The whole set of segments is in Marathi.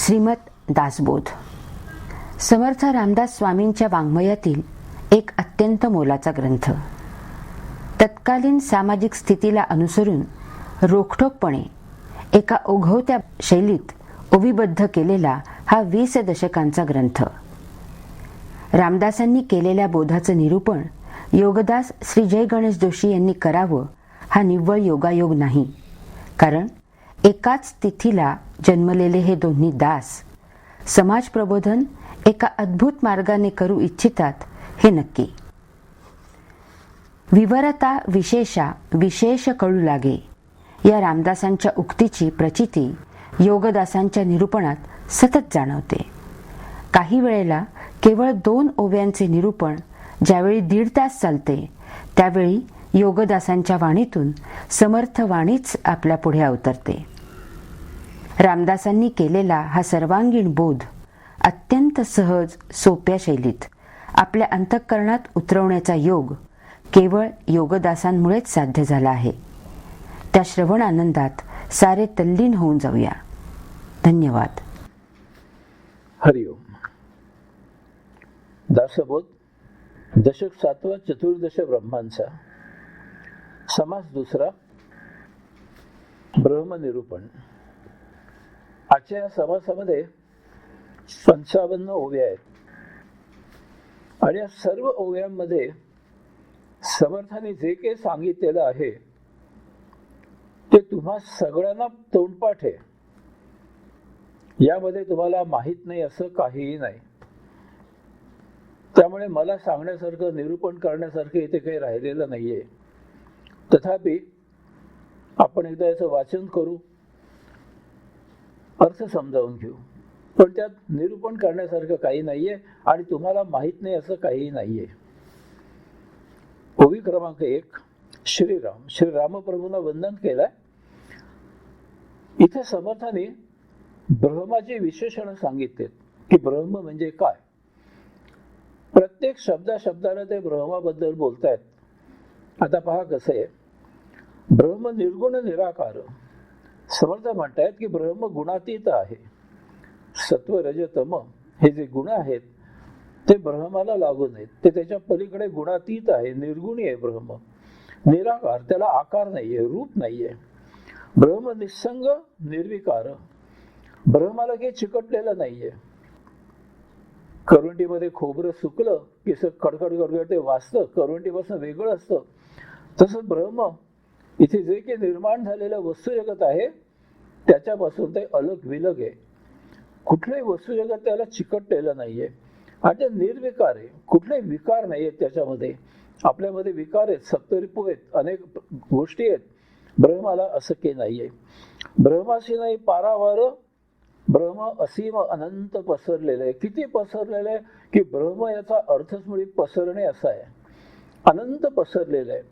श्रीमद दासबोध समर्थ रामदास स्वामींच्या वाङ्मयातील एक अत्यंत मोलाचा ग्रंथ. तत्कालीन सामाजिक स्थितीला अनुसरून रोखठोकपणे एका ओघवत्या शैलीत ओवीबद्ध केलेला हा 20 दशकांचा ग्रंथ. रामदासांनी केलेल्या बोधाचं निरूपण योगदास श्री जय गणेश जोशी यांनी करावं हा निव्वळ योगायोग नाही, कारण एकाच तिथीला जन्मलेले हे दोन्ही दास समाज प्रबोधन एका अद्भुत मार्गाने करू इच्छितात हे नक्की. विवरता विशेषा विशेष कळू लागे या रामदासांच्या उक्तीची प्रचिती योगदासांच्या निरूपणात सतत जाणवते. काही वेळेला केवळ 2 ओव्यांचे निरूपण ज्यावेळी 1.5 तास चालते, त्यावेळी योगदासांच्या वाणीतून समर्थ वाणीच आपल्या पुढे अवतरते. रामदासांनी केलेला हा सर्वांगीण बोध अत्यंत सहज सोप्या शैलीत आपल्या अंतःकरणात उतरवण्याचा योग केवळ योगदासांमुळेच साध्य झाला आहे. त्या श्रवण आनंदात सारे तल्लीन होऊन जाऊया. धन्यवाद. हरिओम. दासबोध दशक 7 चतुर्दश ब्रह्मांचा समास 2 ब्रह्मनिरूपण. आजच्या या समासामध्ये 55 ओव्या आहेत आणि या सर्व ओव्यांमध्ये समर्थाने जे काही सांगितलेलं आहे ते तुम्हा सगळ्यांना तोंडपाठ आहे. यामध्ये तुम्हाला माहीत नाही असं काहीही नाही. त्यामुळे मला सांगण्यासारखं निरूपण करण्यासारखं इथे काही राहिलेलं नाहीये. तथापि आपण एकदा याचं वाचन करू, अर्थ समजावून घेऊ. पण त्यात निरूपण करण्यासारखं काही नाहीये आणि तुम्हाला माहीत नाही असं काहीही नाहीये. ओवी क्रमांक 1. श्रीराम. श्री रामप्रभूंना वंदन केलंय. इथे समर्थाने ब्रह्माचे विशेषण सांगितले की ब्रह्म म्हणजे काय. प्रत्येक शब्दाला ते ब्रह्माबद्दल बोलतायत. आता पहा कसं आहे. ब्रह्म निर्गुण निराकार. समर्थ म्हणतायत की ब्रह्म गुणातीत आहे. सत्व रज तम हे जे गुण आहेत ते ब्रह्माला लागू नयेत. ते त्याच्या पलीकडे गुणातीत आहे, निर्गुणी आहे ब्रह्म. निराकार, त्याला आकार नाहीये, रूप नाहीये. ब्रह्म निसंग निर्विकार. ब्रह्माला काही चिकटलेलं नाहीये. करवंटीमध्ये खोबरं सुकलं की कडकड ते वाचतं, करवंटीपासून वेगळं असतं. तसं ब्रह्म इथे जे काही निर्माण झालेलं वस्तुजगत आहे त्याच्यापासून ते अलग विलग आहे. कुठलंही वस्तुजगत त्याला चिकटलेलं नाहीये आणि ते निर्विकार आहे. कुठलेही विकार नाहीयेत त्याच्यामध्ये. आपल्यामध्ये विकार आहेत, सप्तरिपू आहेत, अनेक गोष्टी आहेत. ब्रह्माला असं काही नाहीये. ब्रह्माशी नाही पारावार. ब्रह्म असीम अनंत पसरलेलं आहे. किती पसरलेलं आहे की ब्रह्म याचा अर्थच मुळी पसरणे असा आहे. अनंत पसरलेलं आहे.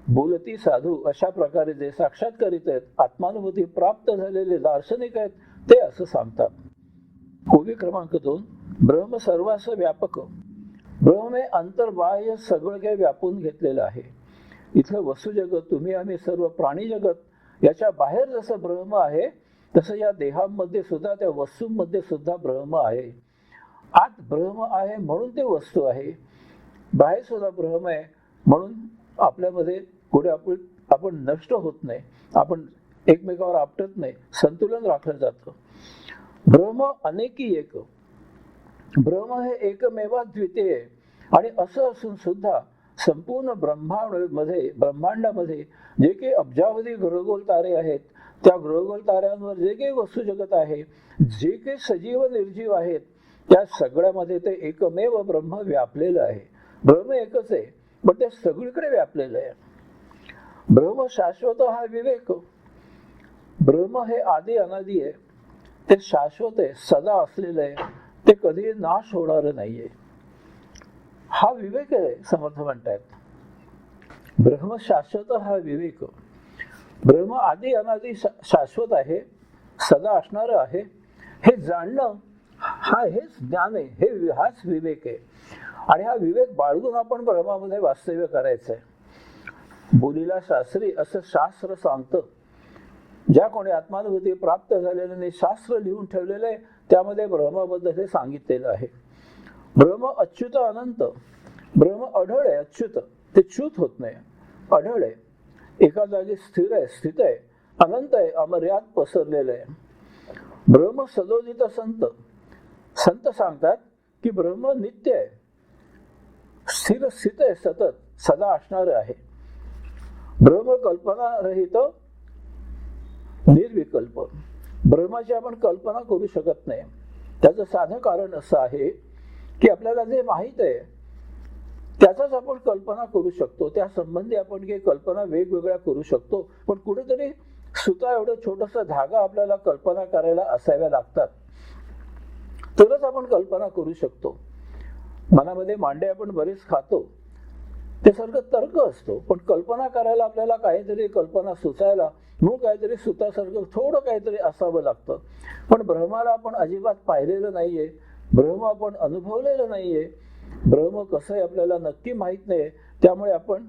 बोलती साधू अशा प्रकारे जे साक्षात्कारित आहेत, आत्मानुभूती प्राप्त झालेले दार्शनिक आहेत, ते असं सांगतात. ओवी क्रमांक 2. ब्रह्म सर्वास व्यापक. ब्रह्म हे अंतर्बाह्य सगळं काही व्यापून घेतलेलं आहे. इथलं वस्तुजगत, तुम्ही आम्ही सर्व प्राणी जगत याच्या बाहेर जसं ब्रह्म आहे तसं या देहामध्ये सुद्धा, त्या वस्तूंमध्ये सुद्धा ब्रह्म आहे. आत ब्रह्म आहे म्हणून ते वस्तू आहे. बाहेर सुद्धा ब्रह्म आहे म्हणून आपल्यामध्ये पुढे आपण नष्ट होत नाही, आपण एकमेकावर आपटत नाही, संतुलन राखलं जातं. ब्रह्म अनेकी एक. ब्रह्म हे एकमेवा द्वितीय आहे. आणि असं असून सुद्धा संपूर्ण ब्रह्मांडामध्ये जे काही अब्जावधी ग्रहगोल तारे आहेत, त्या ग्रहगोल ताऱ्यांवर जे काही वस्तू जगत आहे, जे काही सजीव निर्जीव आहेत, त्या सगळ्यामध्ये ते एकमेव ब्रह्म व्यापलेलं आहे. ब्रह्म एकच आहे पण ते सगळीकडे व्यापलेलं आहे. ब्रह्म शाश्वत हा विवेक. ब्रह्म हे आदी अनादी आहे. ते शाश्वत आहे, सदा असलेलं आहे. ते कधी नाश होणार नाहीये. हा विवेक आहे. समर्थ म्हणतायत ब्रह्म शाश्वत हा विवेक. ब्रह्म आदी अनादी शाश्वत आहे, सदा असणार आहे. हे जाणणं हेच ज्ञान आहे, हाच विवेक आहे. आणि हा विवेक बाळगून आपण ब्रह्मामध्ये वास्तव्य करायचं आहे. बोलीला शास्त्री असं शास्त्र सांगतं ज्या कोणी आत्मानुभूती प्राप्त झालेल्याने शास्त्र लिहून ठेवलेलं आहे त्यामध्ये ब्रह्माबद्दल हे सांगितलेलं आहे. ब्रह्म अच्युत अनंत, ब्रह्म अढळ आहे, अच्युत ते च्युत होत नाही, अढळ आहे, एका जागी स्थिर आहे, स्थित आहे, अनंत आहे, अमर्याद पसरलेलं आहे. ब्रह्म सदोदित संत, संत सांगतात की ब्रह्म नित्य आहे, स्थिर स्थित आहे, सतत सदा असणार आहे. ब्रह्म कल्पना रहित निर्विकल्प, ब्रह्माची आपण कल्पना करू शकत नाही. त्याचं साधं कारण असं आहे की आपल्याला जे माहीत आहे त्याचाच आपण कल्पना करू शकतो, त्या संबंधी आपण काही कल्पना वेगवेगळ्या करू शकतो, पण कुठेतरी सुता एवढं छोटस धागा आपल्याला कल्पना करायला असाव्या लागतात, तरच आपण कल्पना करू शकतो. मनामध्ये मांडे आपण बरेच खातो, ते सारखं तर्क असतो, पण कल्पना करायला आपल्याला काहीतरी कल्पना सुचायला मूळ काहीतरी सुतासारखं थोडं काहीतरी असावं लागतं. पण ब्रह्माला आपण अजिबात पाहिलेलं नाहीये, ब्रह्म आपण अनुभवलेलं नाहीये, ब्रह्म कसं आहे आपल्याला नक्की माहीत नाही, त्यामुळे आपण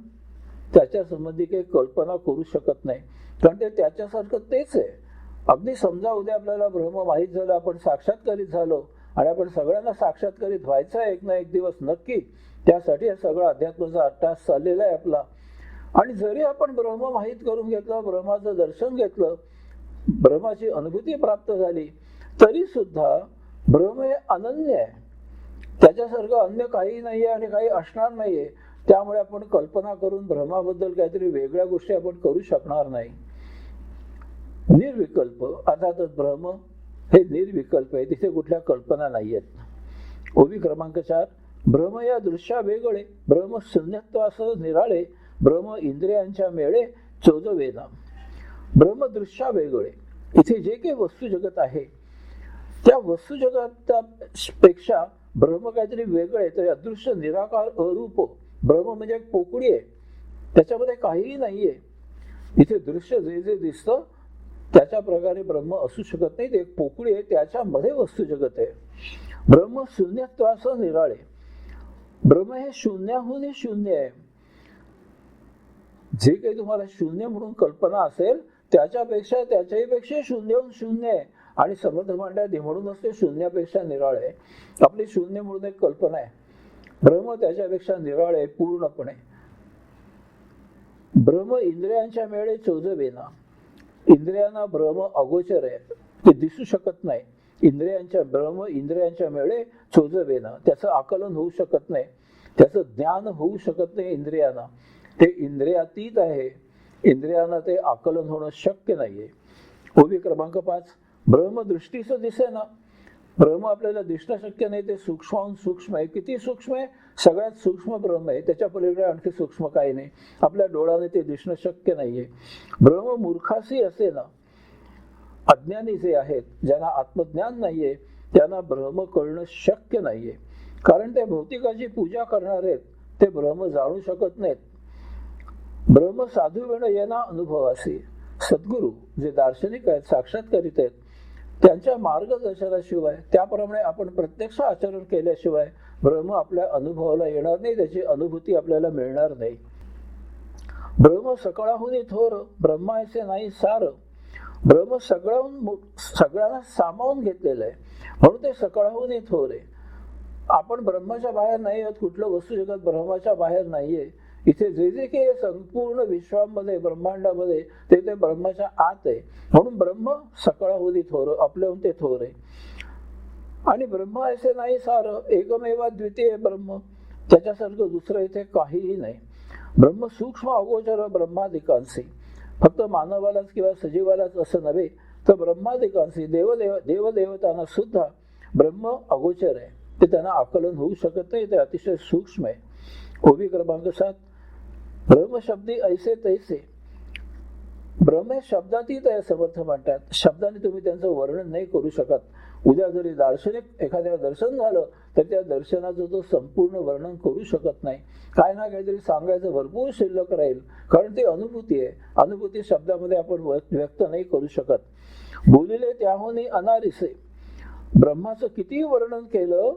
त्याच्या संबंधी काही कल्पना करू शकत नाही, कारण ते त्याच्यासारखं तेच आहे. अगदी समजा उद्या आपल्याला ब्रह्म माहीत झालं, आपण साक्षात्कारित झालो आणि आपण सगळ्यांना साक्षात्कारित व्हायचं आहे एक ना एक दिवस नक्की, त्यासाठी हा सगळा अध्यात्माचा अट्टास चाललेला आहे आपला. आणि जरी आपण ब्रह्म माहीत करून घेतलं, ब्रह्माचं दर्शन घेतलं, ब्रह्माची अनुभूती प्राप्त झाली, तरी सुद्धा ब्रह्म हे अनन्य आहे, त्याच्यासारखं अन्य काही नाहीये आणि काही असणार नाहीये. त्यामुळे आपण कल्पना करून ब्रह्माबद्दल काहीतरी वेगळ्या गोष्टी आपण करू शकणार नाही. निर्विकल्प अर्थातच ब्रह्म हे निर्विकल्प आहे, तिथे कुठल्या कल्पना नाहीयेत. ओवी क्रमांक 4, ब्रह्म या दृश्या वेगळे, ब्रह्म शून्यत्वासह निराळे, ब्रह्म इंद्रियांच्या मेळे चोजवेना. ब्रह्मदृश्या वेगळे, इथे जे काही वस्तू जगत आहे त्या वस्तू जगतापेक्षा ब्रह्म काहीतरी वेगळं आहे. तर अदृश्य निराकार अरूप ब्रह्म म्हणजे एक पोकळी आहे, त्याच्यामध्ये काहीही नाहीये. इथे दृश्य जे जे दिसतं त्याच्या प्रकारे ब्रह्म असू शकत नाही, ते एक पोकळी आहे, त्याच्यामध्ये वस्तू जगत आहे. ब्रह्म शून्यत्वासह निराळे, ब्रह्म हे शून्याहूनही शून्य आहे. जे काही तुम्हाला शून्य म्हणून कल्पना असेल त्याच्यापेक्षा त्याच्याहीपेक्षा शून्यहून शून्य आहे. आणि समर्थ मांडा म्हणूनच ते शून्यापेक्षा निराळे आहे. आपली शून्य म्हणून एक कल्पना आहे, ब्रह्म त्याच्यापेक्षा निराळे पूर्णपणे. ब्रह्म इंद्रियांच्या मेळे चोजवेना, इंद्रियांना ब्रह्म अगोचर आहे, ते दिसू शकत नाही. ब्रह्म इंद्रियांच्या मेळे चोजवेना, त्याचं आकलन होऊ शकत नाही, त्याचं ज्ञान होऊ शकत नाही इंद्रियांना. ते इंद्रियातीत आहे, इंद्रियांना ते आकलन होणं शक्य नाहीये. ओवी क्रमांक 5, ब्रह्म दृष्टीस दिसेना, ब्रह्म आपल्याला दिसणं शक्य नाही, ते सूक्ष्म सूक्ष्म आहे. किती सूक्ष्म आहे? सगळ्यात सूक्ष्म ब्रह्म आहे, त्याच्या पलीकडे आणखी सूक्ष्म काही नाही, आपल्या डोळ्याने ते दिसणं शक्य नाहीये. ब्रह्म मूर्खासी असेना, अज्ञानी जे आहेत, ज्यांना आत्मज्ञान नाहीये, त्यांना ब्रह्म कळणं शक्य नाहीये, कारण ते भौतिकाची पूजा करणार आहेत, ते ब्रह्म जाणू शकत नाहीत. ब्रह्म साधू वेण येना अनुभवासी, सद्गुरू जे दार्शनिक आहेत, साक्षात्कारित आहेत, त्यांच्या मार्गदर्शनाशिवाय, त्याप्रमाणे आपण प्रत्यक्ष आचरण केल्याशिवाय ब्रह्म आपल्या अनुभवाला येणार नाही, त्याची अनुभूती आपल्याला मिळणार नाही. ब्रह्म सकळाहून थोर, ब्रह्माचे नाही सार, ब्रह्म सगळ्यांना सामावून घेतलेलं आहे, म्हणून ते सकळाहून थोर आहे. आपण ब्रह्माच्या बाहेर नाही आहोत, कुठलं वस्तू जगत ब्रह्माच्या बाहेर नाहीये. इथे जे जे काही संपूर्ण विश्वामध्ये ब्रह्मांडामध्ये ते ब्रह्माच्या आत आहे, म्हणून ब्रह्म सकळाहून थोर, आपल्याहून ते थोर आहे. आणि ब्रह्म असे नाही सार, एकमेवा द्वितीय ब्रह्म, त्याच्यासारखं दुसरं इथे काहीही नाही. ब्रह्म सूक्ष्म अगोचर ब्रह्मादिकांशी, फक्त मानवालाच किंवा सजीवालाच असं नव्हे, तर ब्रह्मादिकांशी देवदेवतांना सुद्धा ब्रह्म अगोचर आहे, ते त्यांना आकलन होऊ शकत नाही, ते अतिशय सूक्ष्म आहे. ओवी क्रमांक 7, ब्रह्मशब्दी ऐसे तैसे, ब्रह्म हे शब्दातीत आहे, समर्थ म्हणतात. शब्दाने तुम्ही त्यांचं वर्णन नाही करू शकत. उद्या जरी दार्शनिक एखाद्या दर्शन झालं तर त्या दर्शनाचं तो संपूर्ण वर्णन करू शकत नाही, काय ना काहीतरी सांगायचं भरपूर शिल्लक राहील, कारण ती अनुभूती आहे. अनुभूती शब्दामध्ये आपण व्यक्त नाही करू शकत. बोलिले त्याहून अनारिसे, ब्रह्माचं कितीही वर्णन केलं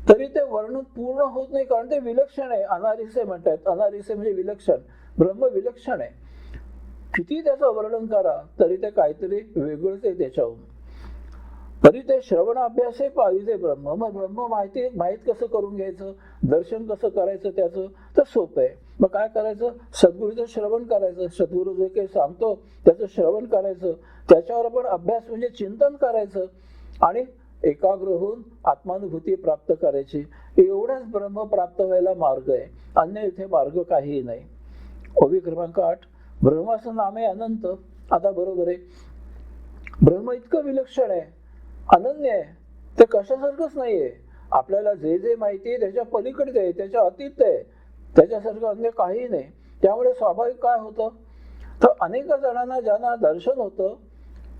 तरी ते वर्णन पूर्ण होत नाही, कारण ते विलक्षण आहे. अनारिसे म्हणतात, अनारिसे म्हणजे विलक्षण, ब्रह्म विलक्षण आहे, किती त्याचं वर्णन करा तरी ते काहीतरी वेगळंच आहे त्याच्याहून. तरी ते श्रवण अभ्यासे पाविजे ब्रह्म. मग ब्रह्म माहित कसं करून घ्यायचं, दर्शन कसं करायचं त्याचं, तर सोपं आहे. मग काय करायचं, सद्गुरूचं श्रवण करायचं, सद्गुरू जे काही सांगतो त्याचं श्रवण करायचं, त्याच्यावर आपण अभ्यास म्हणजे चिंतन करायचं आणि एकाग्र होऊन आत्मानुभूती प्राप्त करायची. एवढाच ब्रह्म प्राप्त व्हायला मार्ग आहे, अन्य इथे मार्ग काहीही नाही. ओवी क्रमांक 8, ब्रह्माचं नाम आहे अनंत. आता बरोबर आहे, ब्रह्म इतकं विलक्षण आहे, अनन्य आहे, ते कशासारखंच नाहीये. आपल्याला जे जे माहिती आहे त्याच्या पलीकडे आहे, त्याच्या अतीत आहे, त्याच्यासारखं अन्य काही नाही. त्यामुळे स्वाभाविक काय होतं, तर अनेक जणांना ज्यांना दर्शन होतं,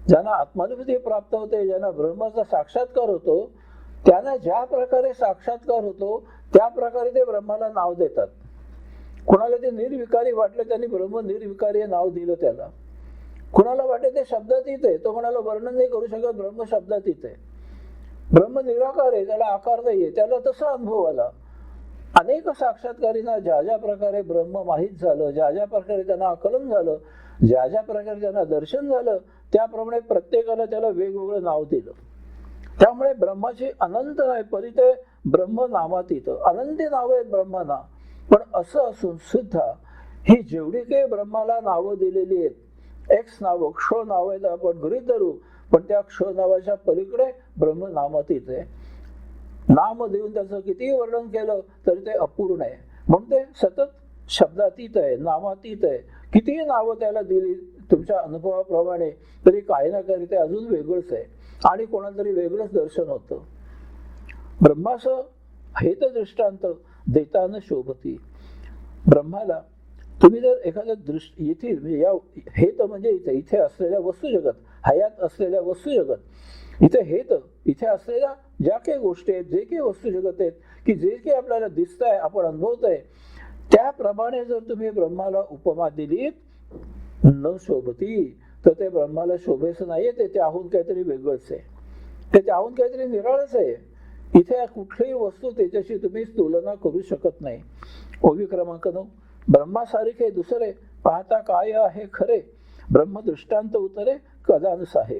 ज्यांना आत्मानुभूती प्राप्त होते, ज्यांना ब्रह्माचा साक्षात्कार होतो, त्यांना ज्या प्रकारे साक्षात्कार होतो त्या प्रकारे ते ब्रह्माला नाव देतात. कुणाला ते निर्विकारी वाटलं त्यांनी ब्रह्म निर्विकारी हे नाव दिलं त्याला. कुणाला वाटे ते शब्दातीत आहे, तो म्हणाला वर्णन नाही करू शकत, ब्रह्म शब्दातीत आहे. ब्रह्म निराकार आहे, त्याला आकार नाहीये, त्याला तसा अनुभव आला. अनेक साक्षात्कारींना ज्या ज्या प्रकारे ब्रह्म माहीत झालं, ज्या ज्या प्रकारे त्यांना आकलन झालं, ज्या ज्या प्रकारे त्यांना दर्शन झालं, त्याप्रमाणे प्रत्येकाला त्याला वेगवेगळं नाव दिलं. त्यामुळे ब्रह्माची अनंत नाही, परी ते ब्रह्म नामातीत, अनंती नाव आहेत ब्रह्मांना. पण असं असून सुद्धा ही जेवढी काही ब्रह्माला नावं दिलेली आहेत, एक्स नाव, क्ष नाव आहेत आपण गृहीत धरू, पण त्या क्ष नावाच्या पलीकडे ब्रह्म नामातीत आहे. नाम देऊन त्याचं कितीही वर्णन केलं तरी ते अपूर्ण आहे. म्हणून ते सतत शब्दातीत आहे, नामातीत आहे. कितीही नावं त्याला दिली तुमच्या अनुभवाप्रमाणे तरी काही ना काही ते अजून वेगळंच आहे आणि कोणाला तरी वेगळंच दर्शन होतं. ब्रह्माचं हेत दृष्टांत देताना शोभती. ब्रह्माला तुम्ही जर एखाद्या इथे या हेत म्हणजे इथे असलेल्या वस्तू जगत, हयात असलेल्या वस्तू जगत, इथे हेत इथे असलेल्या ज्या काही गोष्टी आहेत, जे काही वस्तू जगत आहेत, की जे काही आपल्याला दिसत आहे, आपण अनुभवतोय, त्याप्रमाणे जर तुम्ही ब्रह्माला उपमा दिली न शोभती, तर ते ब्रह्माला शोभेचं नाहीये, ते त्याहून काहीतरी वेगळंच आहे, ते त्याहून काहीतरी निराळच आहे. इथे कुठलीही वस्तू त्याच्याशी तुम्ही तुलना करू शकत नाही. ओवी क्रमांक 9, ब्रह्मासारखे दुसरे पाहता काय आहे खरे, ब्रह्म दृष्टांत उतरे कदानुस आहे.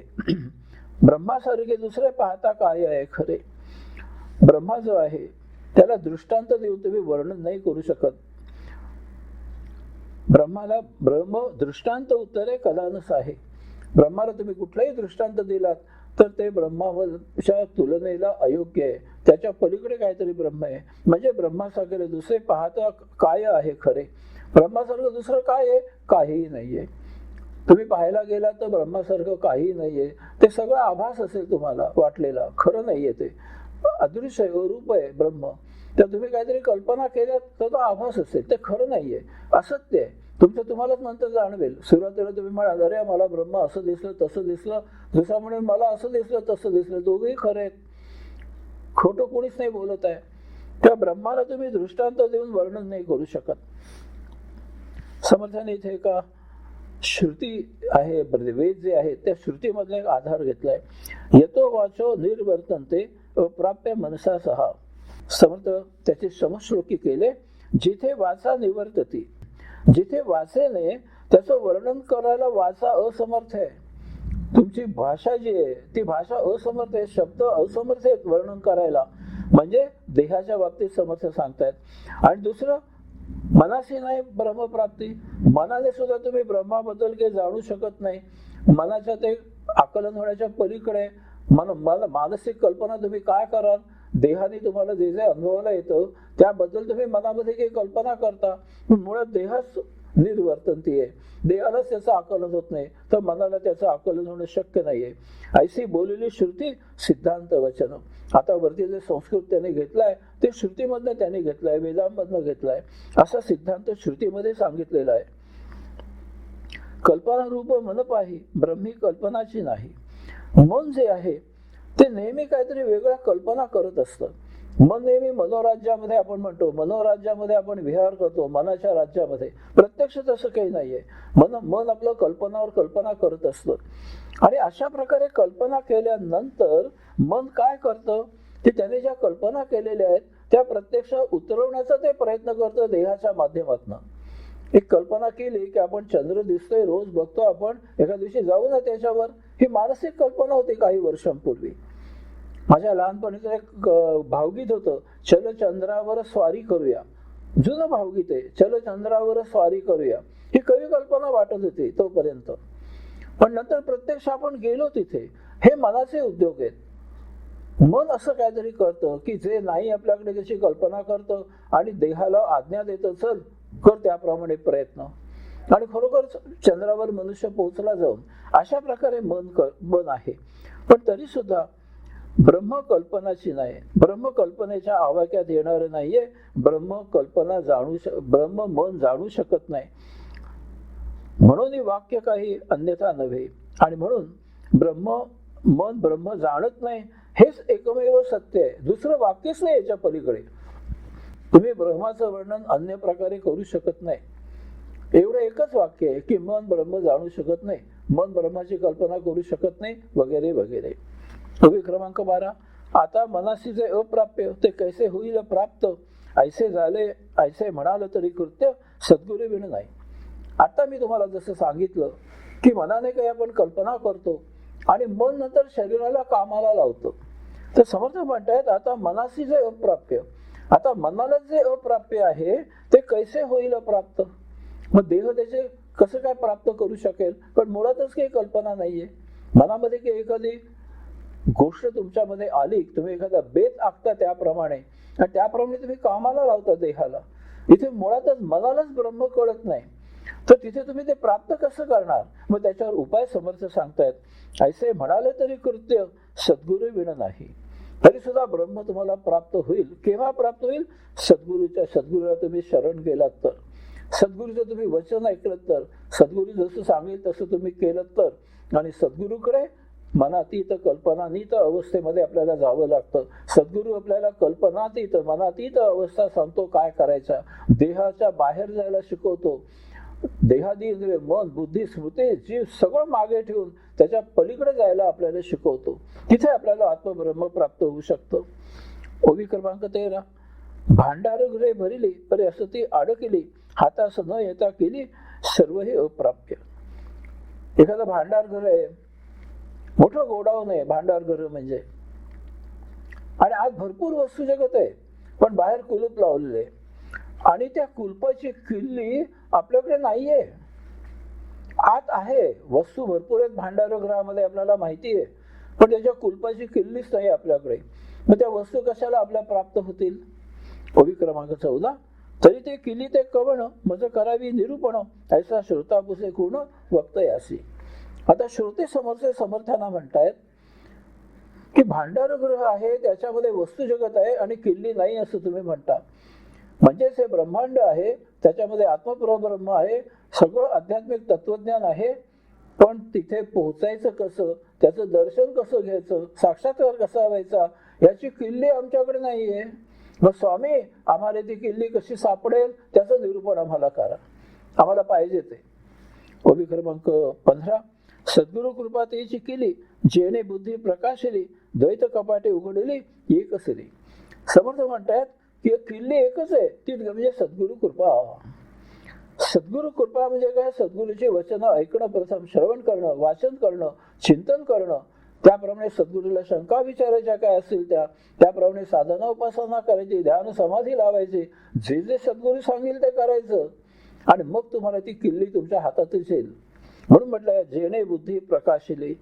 ब्रह्मासारखे दुसरे पाहता काय आहे खरे, ब्रह्मा जो आहे त्याला दृष्टांत देऊन तुम्ही वर्णन नाही करू शकत. ब्रह्माला ब्रह्म दृष्टांत उत्तरे कदानुस आहे. ब्रह्माला तुम्ही कुठलाही दृष्टांत दिलात तर ते ब्रह्माच्या तुलनेला अयोग्य आहे, त्याच्या पलीकडे काहीतरी ब्रह्म आहे. म्हणजे ब्रह्मासारखे दुसरे पाहता काय आहे खरे, ब्रह्मासारखं दुसरं काय आहे, काहीही नाहीये. तुम्ही पाहायला गेला तर ब्रह्मासारखं काहीही नाहीये, ते सगळं आभास असेल तुम्हाला वाटलेला, खरं नाहीये, ते अदृश्य आहे, अरूप आहे ब्रह्म. तर तुम्ही काहीतरी कल्पना केल्यात तर तो आभास असेल, ते खरं नाहीये, असत्य आहे. तुम्हालाच नंतर जाणवेल. सुरुवातीला तुम्ही म्हणाल अरे मला ब्रह्म असं दिसलं तसं दिसलं, दुसरा म्हणून मला असं दिसलं तसं दिसलं, दोघेही खरे आहेत, खोटं कोणीच नाही बोलत आहे. त्या ब्रह्माला तुम्ही दृष्टांत देऊन वर्णन नाही करू शकत. समर्थाने इथे एका श्रुती आहे, वेद जे आहे त्या श्रुतीमधला एक आधार घेतलाय. यतो वाचो निर्वर्तन्ते अप्राप्य मनसा सहा. समर्थ त्याचे समश्लोकी केले. जिथे वाचा निवर्तती, जिथे वाचेने त्याचं वर्णन करायला वाचा असमर्थ आहे. तुमची भाषा जी आहे ती भाषा असमर्थ आहे, शब्द असमर्थ आहेत वर्णन करायला. म्हणजे देहाच्या बाबतीत समर्थ सांगतायत. आणि दुसरं, मनाशी नाही ब्रह्मप्राप्ती, मनाने सुद्धा तुम्ही ब्रह्माबद्दल काही जाणू शकत नाही. मनाच्या ते आकलन होण्याच्या पलीकडे मानसिक कल्पना तुम्ही काय कराल, देहाने तुम्हाला जे जे अनुभवाला येतं त्याबद्दल तुम्ही मनामध्ये काही कल्पना करता. मुळात देहच निर्वर्तनती आहे, देहालाच त्याचं आकलन होत नाही, तर मनाला त्याचं आकलन होणं शक्य नाहीये. ऐशी बोललेली श्रुती सिद्धांत वचन. आता वरती जे संस्कृत त्याने घेतलाय ते श्रुतीमधनं त्याने घेतलाय, वेदांमधनं घेतलाय. असा सिद्धांत श्रुतीमध्ये सांगितलेला आहे. कल्पना रूप मन पाही, ब्रह्मी कल्पनाची नाही. मन जे आहे ते नेहमी काहीतरी वेगळ्या कल्पना करत असतं. मन नेहमी मनोराज्यामध्ये आपण म्हणतो, मनोराज्यामध्ये आपण विहार करतो, मनाच्या राज्यामध्ये. प्रत्यक्ष तसं काही नाहीये. मन आपलं कल्पनावर कल्पना करत असतं. आणि अशा प्रकारे कल्पना केल्यानंतर मन काय करतं, ते त्याने ज्या कल्पना केलेल्या आहेत त्या प्रत्यक्ष उतरवण्याचा ते प्रयत्न करतं देहाच्या माध्यमातून. एक कल्पना केली की आपण चंद्र दिसतोय, रोज बघतो आपण, एका दिवशी जाऊ ना त्याच्यावर, ही मानसिक कल्पना होती काही वर्षांपूर्वी. माझ्या लहानपणीचं एक भावगीत होतं, चल चंद्रावर स्वारी करूया. जुनं भावगीत आहे, चल चंद्रावर स्वारी करूया. ही कवी कल्पना वाटत होती तोपर्यंत. पण नंतर प्रत्यक्ष आपण गेलो तिथे. हे मनाचे उद्योग आहेत. मन असं काहीतरी करतं की जे नाही आपल्याकडे त्याची कल्पना करतं आणि देहाला आज्ञा देतं, चल कर त्याप्रमाणे प्रयत्न. आणि खरोखर चंद्रावर मनुष्य पोहोचला जाऊन. अशा प्रकारे मन आहे. पण तरी सुद्धा ब्रह्म कल्पनाची नाही, ब्रह्म कल्पनेच्या आवाक्यात येणार नाहीये. ब्रह्म मन जाणू शकत नाही. म्हणून ही वाक्य काही अन्यथा नव्हे. आणि म्हणून मन ब्रह्म जाणत नाही हेच एकमेव सत्य आहे. दुसरं वाक्यच नाही याच्या पलीकडे. तुम्ही ब्रह्माचं वर्णन अन्य प्रकारे करू शकत नाही. एवढं एकच वाक्य आहे की मन ब्रह्म जाणू शकत नाही, मन ब्रह्माची कल्पना करू शकत नाही, वगैरे वगैरे. ओवी क्रमांक 12. आता मनासी जे अप्राप्य ते कैसे होईल प्राप्त, ऐसे झाले ऐसे म्हणाल तरी कृत्य, सद्गुरू विण नाही. आता मी तुम्हाला जसं सांगितलं की मनाने काही आपण कल्पना करतो आणि मन नंतर शरीराला कामाला लावतो. तर समर्थ म्हणतायत आता मनासी जे अप्राप्य, आता मनाला जे अप्राप्य आहे ते कैसे होईल प्राप्त. मग देह त्याचे कसं काय प्राप्त करू शकेल. पण मुळातच काही कल्पना नाहीये मनामध्ये की एखादी गोष्ट तुमच्यामध्ये आली, तुम्ही एखादा बेत आखता त्याप्रमाणे आणि त्याप्रमाणे तुम्ही कामाला लावता देहाला. इथे मुळातच मनालाच ब्रह्म कळत नाही, तर तिथे तुम्ही ते प्राप्त कसं करणार. मग त्याच्यावर उपाय समर्थ सांगतायत. ऐसे म्हणाले तरी कृत्य, सद्गुरू विण नाही. तरी सुद्धा ब्रह्म तुम्हाला प्राप्त होईल. केव्हा प्राप्त होईल. सद्गुरूला तुम्ही शरण गेलात तर, सद्गुरूचं तुम्ही वचन ऐकलं तर, सद्गुरू जसं सांगेल तसं तुम्ही केलं तर. आणि सद्गुरूकडे मनातीत कल्पनातीत अवस्थेमध्ये आपल्याला जावं लागतं. सद्गुरू आपल्याला कल्पनातीत मनातीत अवस्था सांगतो काय करायचा. देहाच्या बाहेर जायला शिकवतो. देहादी इंद्रिय मन बुद्धी स्मृती जीव सगळं मागे ठेवून त्याच्या पलीकडे जायला आपल्याला शिकवतो. तिथे आपल्याला आत्मब्रह्म प्राप्त होऊ शकतं. ओवी क्रमांक 13. भांडार घरे भरिली अरे असं ती अडकली, हातास न येता केली सर्व हे अप्राप्य. एखादं भांडार घर आहे, मोठं गोडाऊन आहे भांडार घर म्हणजे, आणि आज भरपूर वस्तू जगत आहे, पण बाहेर कुलूप लावलेले आणि त्या कुलपाची किल्ली आपल्याकडे नाहीये. आत आहे, वस्तू भरपूर आहेत भांडारगृहामध्ये आपल्याला माहिती आहे, पण त्याच्या कुलपाची किल्लीच नाही आपल्याकडे. मग त्या वस्तू कशाला आपल्या प्राप्त होतील. ओवी क्रमांक 14. तरी ते किल्ली ते कवण मज करावी निरूपण, ऐसा श्रोतापुसे कोण वक्त यासी. आता श्रोते समर्थांना म्हणतायत की भांडारगृह आहे, त्याच्यामध्ये वस्तू जगत आहे आणि किल्ली नाही असं तुम्ही म्हणता. म्हणजेच हे ब्रह्मांड आहे, त्याच्यामध्ये आत्मपरब्रह्म आहे, सगळं आध्यात्मिक तत्वज्ञान आहे. पण तिथे पोहोचायचं कसं, त्याचं दर्शन कसं घ्यायचं, साक्षात्कार कसा व्हायचा, याची किल्ली आमच्याकडे नाहीये. मग स्वामी आम्हाला ती किल्ली कशी सापडेल त्याचं निरूपण आम्हाला करा, आम्हाला पाहिजे ते. ओवी क्रमांक 15. सद्गुरु कृपा त्याची केली, जेणे बुद्धी प्रकाशली, द्वैत कपाटे उघडली एक असली. समर्थ म्हणतात की किल्ली एकच आहे, ती म्हणजे सद्गुरु कृपा. सद्गुरु कृपा म्हणजे काय. सद्गुरूची वचनं ऐकणं, प्रथम श्रवण करणं, वाचन करणं, चिंतन करणं, त्याप्रमाणे सद्गुरूला शंका विचारायच्या काय असतील त्याप्रमाणे साधना उपासना करायची, ध्यान समाधी लावायची, जे जे सद्गुरू सांगेल ते करायचं, आणि मग तुम्हाला ती किल्ली तुमच्या हातात येईल. म्हणून म्हटलंय जेणे बुद्धी प्रकाशली,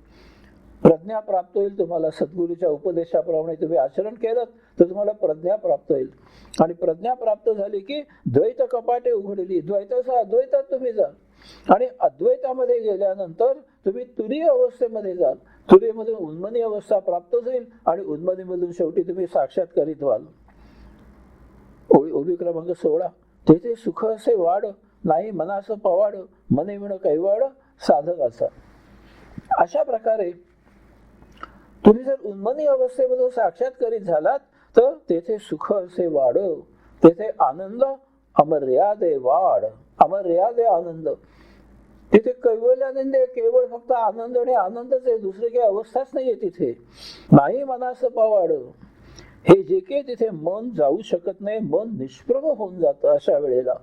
प्रज्ञा प्राप्त होईल तुम्हाला. सद्गुरूच्या उपदेशाप्रमाणे तुम्ही आचरण केलं तर तुम्हाला प्रज्ञा प्राप्त होईल. आणि प्रज्ञा प्राप्त झाली की द्वैत कपाटे उघडली, द्वैताचा अद्वैतात तुम्ही जाल. आणि अद्वैतामध्ये गेल्यानंतर तुम्ही तुरीय अवस्थेमध्ये जाल. तुरीयमधून उन्मनी अवस्था प्राप्त होईल आणि उन्मनीमधून शेवटी तुम्ही साक्षात्कारित व्हाल. ओवी क्रमांक 16. तेथे सुख असे वाढ, नाही मनाचं पवाड, मने विण कैवाड साधकाचा. अशा प्रकारे तुम्ही जर उन्मनी अवस्थेमधून साक्षात्कारित झालात तर तेथे सुख असे वाढ, तेथे आनंद अमर्यादे वाढ, अमर्यादे आनंद. तिथे कैवल्यानंद केवळ फक्त आनंद आणि आनंदच आहे, दुसरी काही अवस्थाच नाहीये तिथे. नाही मनास पवाड. हे जे काही तिथे मन जाऊ शकत नाही, मन निष्प्रभ होऊन जातं अशा वेळेला.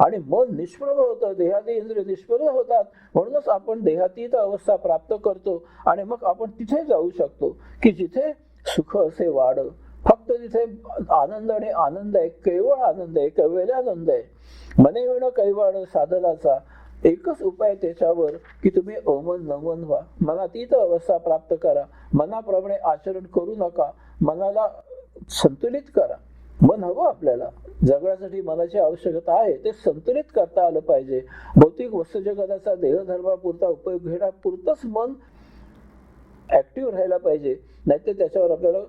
आणि मन निष्प्रभ होतं, देहादी इंद्रिय निष्प्रभ होतात, म्हणूनच आपण देहातीत अवस्था प्राप्त करतो. आणि मग आपण तिथे जाऊ शकतो की जिथे सुख असे वाढ, फक्त तिथे आनंद आणि आनंद आहे, केवळ आनंद आहे, कैवल्यानंद आहे. मने विण कैवाड साधनाचा एकच उपाय त्याच्यावर की तुम्ही अमन नमन व्हा, मनातीत अवस्था प्राप्त करा, मनाप्रमाणे आचरण करू नका, मनाला संतुलित करा. मन हवं आपल्याला जगण्यासाठी, मनाची आवश्यकता आहे, ते संतुलित करता आलं पाहिजे. भौतिक वस्तू जगताचा देहधर्मापुरता उपयोग घेण्यापुरतंच मन ऍक्टिव्ह राहायला पाहिजे, नाहीतर त्याच्यावर आपल्याला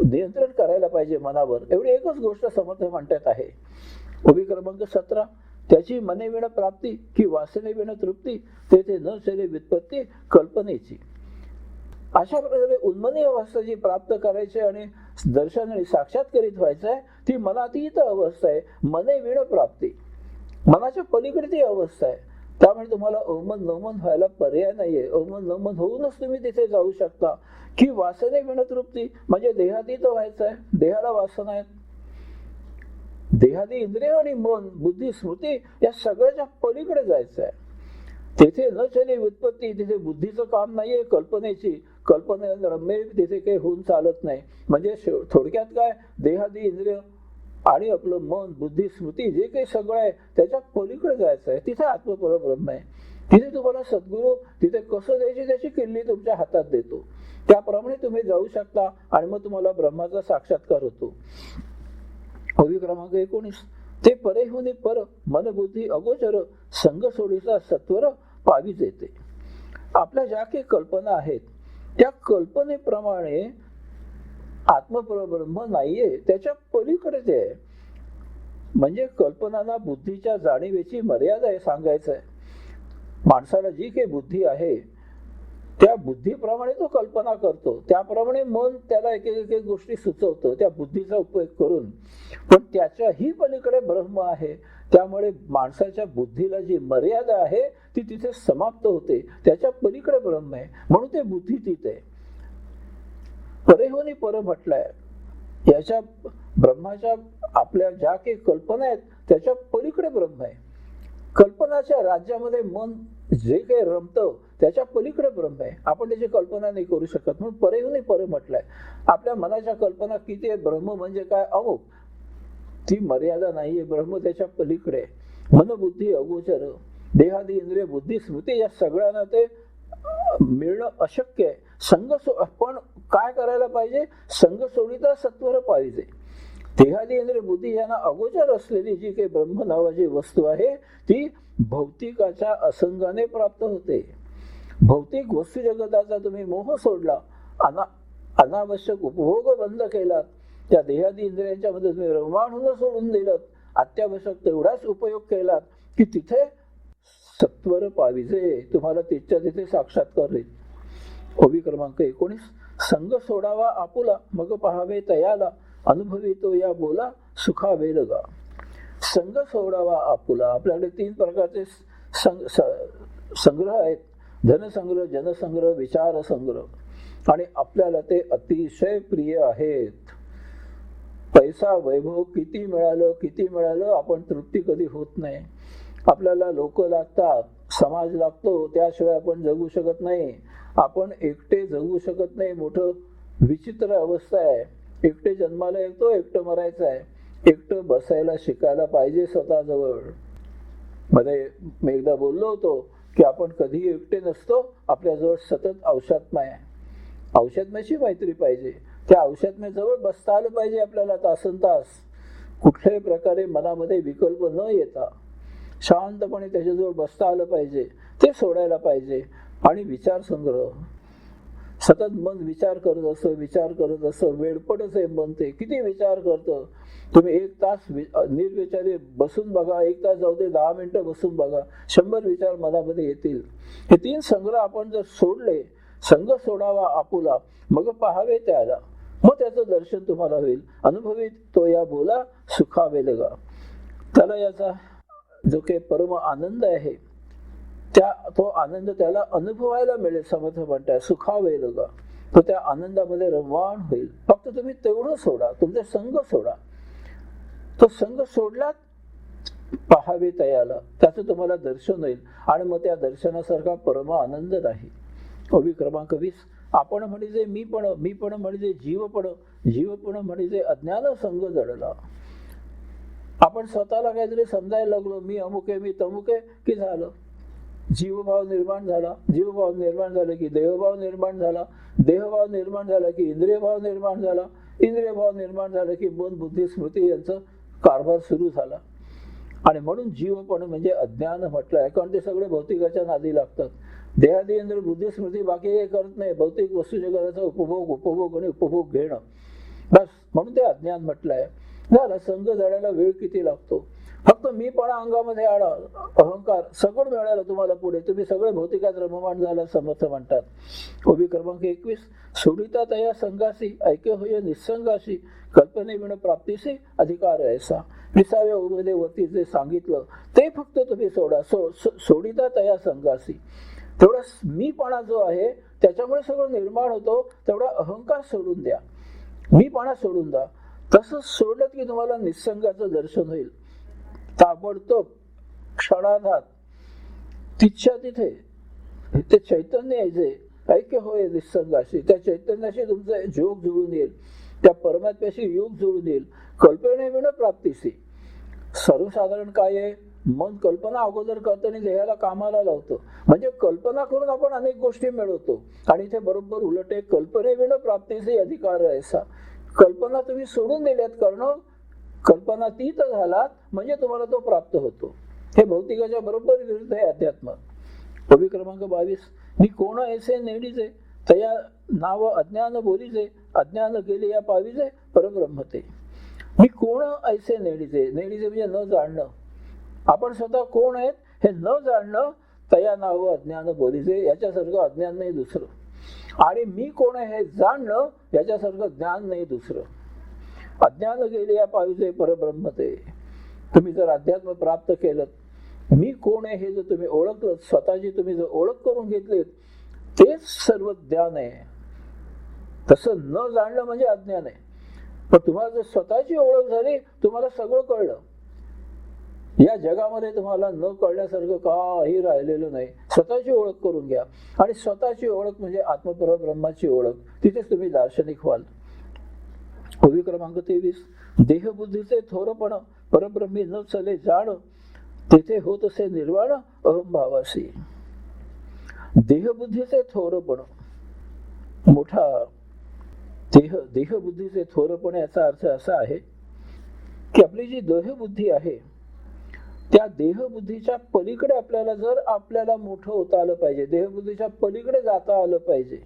नियंत्रण करायला पाहिजे मनावर. एवढी एकच गोष्ट समर्थ म्हणतात आहे. उभी क्रमांक 17, त्याची मने विण प्राप्ती की वासने विण तृप्ती, तेथे न चले व्युत्पत्ती कल्पनेची. अशा प्रकारे उन्मनी अवस्था जी प्राप्त करायची आणि दर्शन आणि साक्षात्कारित व्हायचं आहे, ती मनातीत अवस्था आहे, मने विण प्राप्ती, मनाच्या पलीकडे ती अवस्था आहे. त्यामुळे तुम्हाला अवमन नमन व्हायला पर्याय नाहीये. अवमन नमन होऊनच तुम्ही तिथे जाऊ शकता. की वासने विण तृप्ती म्हणजे देहातीत व्हायचं आहे, देहाला वासना आहेत, देहादी इंद्रिय आणि मन बुद्धी स्मृती या सगळ्याच्या पलीकडे जायचं आहे. तेथे न चले व्युत्पत्ती, तिथे बुद्धीचं काम नाहीये, कल्पनेची. कल्पने रम्य तिथे काही होऊन चालत नाही. म्हणजे थोडक्यात काय, देहादी इंद्रिय आणि आपलं मन बुद्धी स्मृती जे काही सगळं आहे त्याच्या पलीकडे जायचं आहे. तिथे आत्मपरब्रह्म आहे. तिथे तुम्हाला सद्गुरू तिथे कसं द्यायची त्याची किल्ली तुमच्या हातात देतो, त्याप्रमाणे तुम्ही जाऊ शकता आणि मग तुम्हाला ब्रह्माचा साक्षात्कार होतो. ओवी क्रमांक 19, ते परेहुनी पर मन बुद्धी अगोचर, संग सोडीचा सत्वर पावीच येते. आपल्या ज्या काही कल्पना आहेत त्या कल्पनेप्रमाणे आत्मपरब्रह्म नाहीये, त्याच्या पलीकडे ते आहे. म्हणजे कल्पनांना बुद्धीच्या जाणीवेची मर्यादा आहे सांगायचं आहे. माणसाला जी काही बुद्धी आहे त्या बुद्धीप्रमाणे तो कल्पना करतो, त्याप्रमाणे मन त्याला एक एक गोष्टी सुचवतं त्या बुद्धीचा उपयोग करून. पण त्याच्याही पलीकडे ब्रह्म आहे. त्यामुळे माणसाच्या बुद्धीला जी मर्यादा आहे ती तिथे समाप्त होते, त्याच्या पलीकडे ब्रह्म आहे, म्हणून ते बुद्धीतीत आहे. परेहोनी पर म्हटलंय, याच्या ब्रह्माच्या आपल्या ज्या काही कल्पना आहेत त्याच्या पलीकडे ब्रह्म आहे. कल्पनाच्या राज्यामध्ये मन जे काही रमतं त्याच्या पलीकडे ब्रह्म आहे. आपण त्याची कल्पना नाही करू शकत, म्हणून परेहुनी पर म्हटलंय. आपल्या मनाच्या कल्पना किती आहे, ब्रह्म म्हणजे काय अमुक, ती मर्यादा नाहीये, ब्रह्म त्याच्या पलीकडे. मन बुद्धी अगोचर, देहादी इंद्रिय बुद्धी स्मृती या सगळ्यांना ते मिळणं अशक्य आहे. पण काय करायला पाहिजे, संग सोडिता सत्वर पाहिजे. देहादी इंद्रिय बुद्धी यांना अगोचर असलेली जी काही ब्रह्म नावाची वस्तू आहे ती भौतिकाच्या असंगाने प्राप्त होते. भौतिक वस्तू जगताचा तुम्ही मोह सोडला, अनावश्यक उपभोग बंद केला, त्या देहादी इंद्रियांच्या मध्ये तुम्ही रममाण होणं सोडून दिलं, अत्यावश्यक तेवढाच उपयोग केलात की तिथे सत्वर पाविजे, तुम्हाला तिथच्या तिथे साक्षात्कार होईल. ओवी क्रमांक 19, संग सोडावा आपुला मग पहावे तयाला, अनुभवितो या बोला सुखा वेलगा. संग सोडावा आपुला, आपल्याकडे 3 प्रकारचे संग्रह आहेत, धनसंग्रह, जनसंग्रह, विचार संग्रह, आणि आपल्याला ते अतिशय प्रिय आहेत. पैसा वैभव किती मिळालं आपण तृप्ती कधी होत नाही. आपल्याला लोक लागतात, समाज लागतो, त्याशिवाय आपण जगू शकत नाही. आपण एकटे जगू शकत नाही, मोठं विचित्र अवस्था आहे. एकटे जन्माला येतो, एकटं मरायचं आहे. एकटं बसायला शिकायला पाहिजे स्वतःजवळ. मध्ये मी एकदा बोललो होतो की आपण कधी एकटे नसतो, आपल्याजवळ सतत औषात्मय आहे. औषात्म्याची मैत्री पाहिजे, त्या औषात्म्या जवळ बसता आलं पाहिजे आपल्याला तासन तास. कुठल्याही प्रकारे मनामध्ये विकल्प न येता शांतपणे त्याच्याजवळ बसता आलं पाहिजे, ते सोडायला पाहिजे. आणि विचार संग्रह, सतत मन विचार करत असं वेडपटच आहे मन. ते किती विचार करतं. तुम्ही 1 तास निर्विचारी बसून बघा, 1 तास जाऊ दे, 10 मिनिटं बसून बघा, 100 विचार मनामध्ये येतील. हे 3 संग्रह आपण जर सोडले, संग सोडावा आपुला मग पहावे त्याला, मग त्याचं दर्शन तुम्हाला होईल. अनुभवित तो या बोला सुखावेलगा. त्याला याचा जो काही परम आनंद आहे तो आनंद त्याला अनुभवायला मिळेल. समर्थ म्हणतात सुखावेलगा. तो त्या आनंदामध्ये रममाण होईल. फक्त तुम्ही तेवढं सोडा, तुमचा संघ सोडा. तो संघ सोडलात पहावे तयाला, त्याचं तुम्हाला दर्शन होईल आणि मग त्या दर्शनासारखा परम आनंद नाही. ओवी क्रमांक 20. आपण म्हणजे मी पण म्हणजे जीवपण म्हणजे अज्ञान संघ जडला. आपण स्वतःला काहीतरी समजायला लागलो, मी अमुक आहे, मी तमुक आहे, की झालं जीवभाव निर्माण झाला. जीवभाव निर्माण झाला की देहभाव निर्माण झाला. देहभाव निर्माण झाला की इंद्रियभाव निर्माण झाला. इंद्रियभाव निर्माण झाला की मन बुद्धी स्मृती यांचा कारभार सुरू झाला. आणि म्हणून जीवपण म्हणजे अज्ञान म्हटलं आहे, कारण ते सगळे भौतिकाच्या नादी लागतात. देहादी इंद्रिय बुद्धी स्मृती बाकी हे करत नाही, भौतिक वस्तू जगाचा उपभोग आणि उपभोग घेणं बस, म्हणून ते अज्ञान म्हटलं आहे. झालं. संघ जडायला वेळ किती लागतो? फक्त मीपणा अंगामध्ये आणा, अहंकार सगळं मिळालं तुम्हाला पुढे, तुम्ही सगळे भौतिकात रममाण झाला समर्थ म्हणतात. ओवी क्रमांक 21. सोडिता तया संघासी ऐक्य होय निसंगाशी कल्पने विण प्राप्तीसी अधिकार ऐसा. 20व्या ओवीमध्ये वरती जे सांगितलं ते फक्त तुम्ही सोडा. सोडिता तया संघासी, तेवढा मीपणा जो आहे त्याच्यामुळे सगळं निर्माण होतो, तेवढा अहंकार सोडून द्या, मीपणा सोडून द्या. तसं सोडलं की तुम्हाला निसंगाचं दर्शन होईल. ताबडतोब क्षणार्धात तिच्या तिथे ते चैतन्य आहे जे ऐक्य होय निसंगाशी, त्या चैतन्याशी तुमचं जोग जुळून येईल, त्या परमात्म्याशी योग जुळून येईल. कल्पने विण प्राप्तीसी. सर्वसाधारण काय आहे, मन कल्पना अगोदर करतं आणि देहाला कामाला लावतो. म्हणजे कल्पना करून आपण अनेक गोष्टी मिळवतो. आणि इथे बरोबर उलट आहे, कल्पने विण प्राप्तीसी अधिकार ऐसा. कल्पना तुम्ही सोडून दिल्यात करणं, कल्पनातीत झालात म्हणजे तुम्हाला तो प्राप्त होतो. हे भौतिकाच्या बरोबर विरुद्ध आहे अध्यात्म. ओवी क्रमांक 22. मी कोण ऐसे नेडीचे तया नाव अज्ञान बोलीचे अज्ञान गेले या पावीचे परब्रह्मते. मी कोण ऐसे नेडीचे, नेडीचे म्हणजे न जाणणं. आपण स्वतः कोण आहेत हे न जाणणं, तया नाव अज्ञान बोलीचे, याच्यासारखं अज्ञान नाही दुसरं. आणि मी कोण आहे हे जाणणं, याच्यासारखं ज्ञान नाही दुसरं. अज्ञान गेले या पाविजे परब्रह्मते. तुम्ही जर अध्यात्म प्राप्त केलं, मी कोण आहे हे जर तुम्ही ओळखलं, स्वतःची तुम्ही जर ओळख करून घेतलीत, तेच सर्व ज्ञान आहे. तसं न जाणलं म्हणजे अज्ञान आहे. पण तुम्हाला जर स्वतःची ओळख झाली, तुम्हाला सगळं कळलं. या जगामध्ये तुम्हाला न कळण्यासारखं काही राहिलेलं नाही. स्वतःची ओळख करून घ्या. आणि स्वतःची ओळख म्हणजे आत्मपरब्रह्माची ओळख. तिथेच तुम्ही दार्शनिक व्हाल. ओवी क्रमांक 23. देहबुद्धीचे थोरपण परब्रह्मी न चले जाण, तेथे होत असे निर्वाण अहंभावासी. देहबुद्धीचे थोरपण मोठा देहबुद्धीचे थोरपण याचा अर्थ असा आहे की आपली जी देहबुद्धी आहे त्या देहबुद्धीच्या पलीकडे आपल्याला मोठं होता आलं पाहिजे, देहबुद्धीच्या पलीकडे जाता आलं पाहिजे.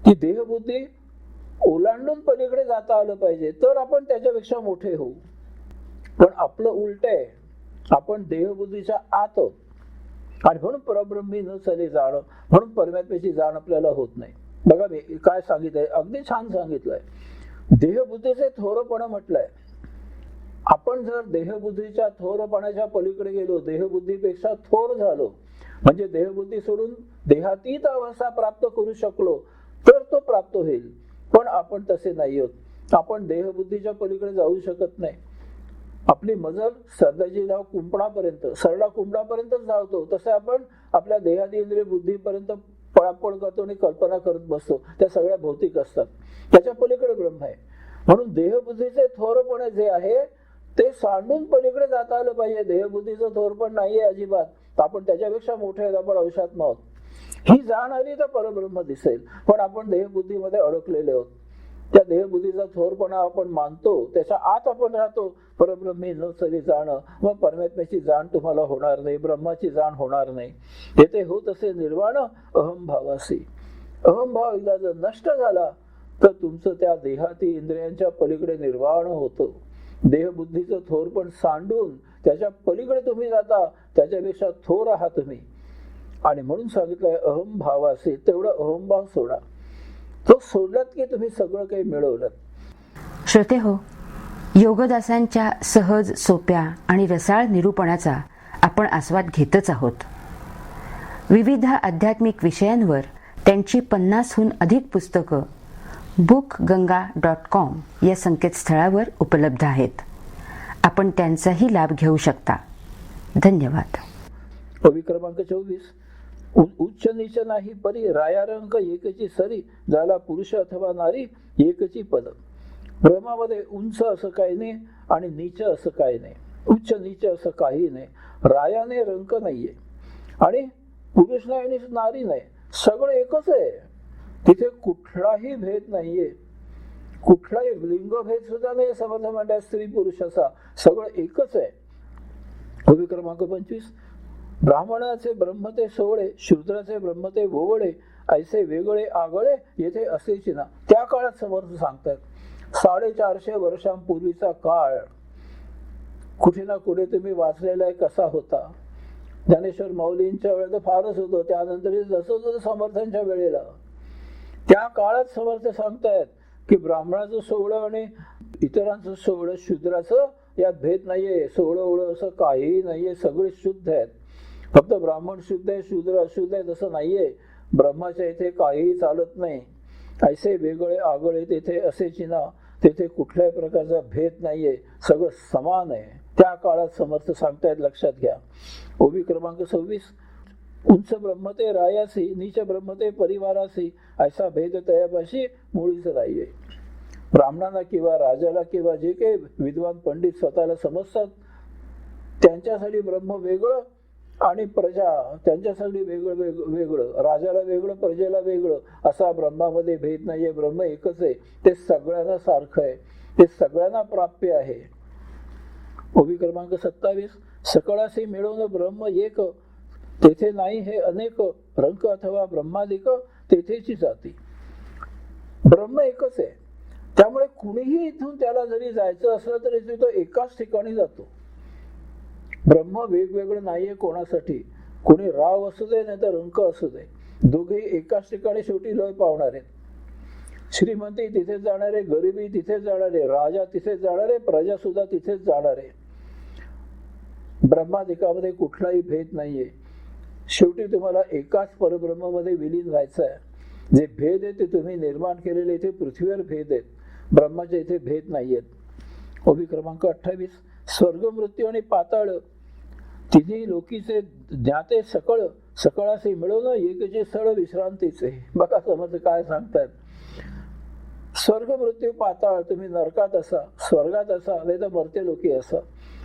ती देहबुद्धी ओलांडून पलीकडे जाता आलं पाहिजे, तर आपण त्याच्यापेक्षा मोठे होऊ. पण आपलं उलट आहे, आपण देहबुद्धीच्या आत आहोत आणि म्हणून परब्रह्मी न चले जाणं, म्हणून परमात्म्याची जाण आपल्याला होत नाही. बघा मी काय सांगितलंय, अगदी छान सांगितलंय. देहबुद्धीचे थोरपणा म्हटलंय. आपण जर देहबुद्धीच्या थोरपणाच्या पलीकडे गेलो, देहबुद्धीपेक्षा थोर झालो, म्हणजे देहबुद्धी सोडून देहातीत अवस्था प्राप्त करू शकलो, तर तो प्राप्त होईल. पण आपण तसे नाही आहोत. आपण देहबुद्धीच्या पलीकडे जाऊ शकत नाही. आपली मजल सरदाची धाव सरडा कुंपणापर्यंतच धावतो. तसे आपण आपल्या देहादी इंद्रिय बुद्धीपर्यंत पळापळ करतो आणि कल्पना करत बसतो. त्या सगळ्या भौतिक असतात. त्याच्या पलीकडे ब्रह्म आहे. म्हणून देहबुद्धीचे थोरपणे जे आहे ते सांडून पलीकडे जाता आलं पाहिजे. देहबुद्धीचं थोरपण नाहीये अजिबात. आपण त्याच्यापेक्षा मोठे आहेत, आपण अवशात आहोत. ही जाण आली तर परब्रह्म दिसेल. पण आपण देहबुद्धीमध्ये अडकलेले आहोत. त्या देहबुद्धीचा थोरपणा आपण मानतो, त्याच्या आत आपण राहतो. परब्रह्मी न चली जाणं, मग परमात्म्याची जाण तुम्हाला होणार नाही, ब्रह्माची जाण होणार नाही. येथे होत असे निर्वाण अहंभावासी. अहंभाव एकदा जर नष्ट झाला तर तुमचं त्या देहाती इंद्रियांच्या पलीकडे निर्वाण होतं. देहबुद्धीचं थोरपण सांडून त्याच्या पलीकडे तुम्ही जाता, त्याच्यापेक्षा थोर आहात तुम्ही. आणि म्हणून सांगितलंय अहंभावासी. तेवढं अहंभाव सोडा. तो सोडलात की तुम्ही सगळं काही मिळवलं. श्रोते हो, योगदासांच्या सहज, सोप्या आणि रसाळ निरूपणाचा आपण आस्वाद घेतच आहोत. विविध आध्यात्मिक विषयांवर त्यांची 50हून अधिक पुस्तकं bookganga.com या संकेतस्थळावर उपलब्ध आहेत. आपण त्यांचाही लाभ घेऊ शकता. धन्यवाद. कवी क्रमांक 24. उच्च नीच नाही परी राया रंग एकची सरी झाला पुरुष अथवा नारी एकची पद. ब्रह्मामध्ये उंच असं काही नाही आणि नीच असं काही नाही. उच्च नीच असं काही नाही. रायाने रंग नाहीये आणि पुरुष नाही आणि नारी नाही. सगळं एकच आहे. तिथे कुठलाही भेद नाहीये. कुठलाही लिंगभेद सुद्धा नाही. समर्थ म्हणतात स्त्री पुरुष असा सगळं एकच आहे. कवी क्रमांक 25. ब्राह्मणाचे ब्रह्म ते सोवळे शूद्राचे ब्रह्म ते ओवळे ऐसे वेगळे आगळे येथे असेची ना. त्या काळात समर्थ सांगतात 450 वर्षांपूर्वीचा काळ कुठे ना कुठे तुम्ही वाचलेला आहे कसा होता. ज्ञानेश्वर माऊलींच्या वेळेला फारच होतं. त्यानंतर जसं जसं समर्थांच्या वेळेला त्या काळात समर्थ सांगतायत की ब्राह्मणाचं सोवळं आणि इतरांचं सोवळं शूद्राचं यात भेद नाहीये. सोवळं ओवळं असं काहीही नाहीये. सगळे शुद्ध आहेत. फक्त ब्राह्मण शुद्ध आहे शूद्र अशुद्ध आहे तसं नाहीये. ब्रह्माच्या इथे काहीही चालत नाही. ऐसे वेगळे आगळे तेथे असेची ना. तेथे कुठल्याही प्रकारचा भेद नाहीये. सगळं समान आहे. त्या काळात समर्थ सांगतायत. लक्षात घ्या. ओवी क्रमांक 26. उंच ब्रह्मते रायासी नीच ब्रह्मते परिवारासी ऐसा भेद तयापाशी मुळीच नाहीये. ब्राह्मणाला किंवा राजाला किंवा जे काही विद्वान पंडित स्वतःला समजतात त्यांच्यासाठी ब्रह्म वेगळं आणि प्रजा त्यांच्यासाठी वेगळं. राजाला वेगळं प्रजेला वेगळं असा ब्रह्मामध्ये भेद नाहीये. ब्रह्म एकच आहे. ते सगळ्यांना सारखं आहे. ते सगळ्यांना प्राप्य आहे. ओवी क्रमांक 27. सकळाशी मिळवणं ब्रह्म एक तेथे नाही हे अनेक रंक अथवा ब्रह्मादिक तेथेची जाती. ब्रह्म एकच आहे. त्यामुळे कुणीही इथून त्याला जरी जायचं असलं तरी तो एकाच ठिकाणी जातो. ब्रह्म वेगवेगळं नाहीये कोणासाठी. कोणी राव असू दे नाही तर रंक असू दे दोघेही एकाच ठिकाणी शेवटी लय पावणार आहेत. श्रीमंती तिथेच जाणारे गरिबी तिथेच जाणारे राजा तिथेच जाणारे प्रजा सुद्धा तिथेच जाणारे. ब्रह्मादिकामध्ये कुठलाही भेद नाहीये. शेवटी तुम्हाला एकाच परब्रह्मामध्ये विलीन व्हायचं आहे. जे भेद आहे ते तुम्ही निर्माण केलेले इथे पृथ्वीवर भेद आहेत. ब्रह्माच्या इथे भेद नाहीयेत. ओवी क्रमांक 28. स्वर्ग मृत्यू आणि पाताळ तिन्ही लोकीचे ज्ञाते सकळ सकळाशी मिळवणं एकचे स्थळ विश्रांतीचे. बघा समज काय सांगतात. स्वर्ग मृत्यू पाताळ तुम्ही नरकात असा स्वर्गात असा नाही तर मर्त्य लोकी असा.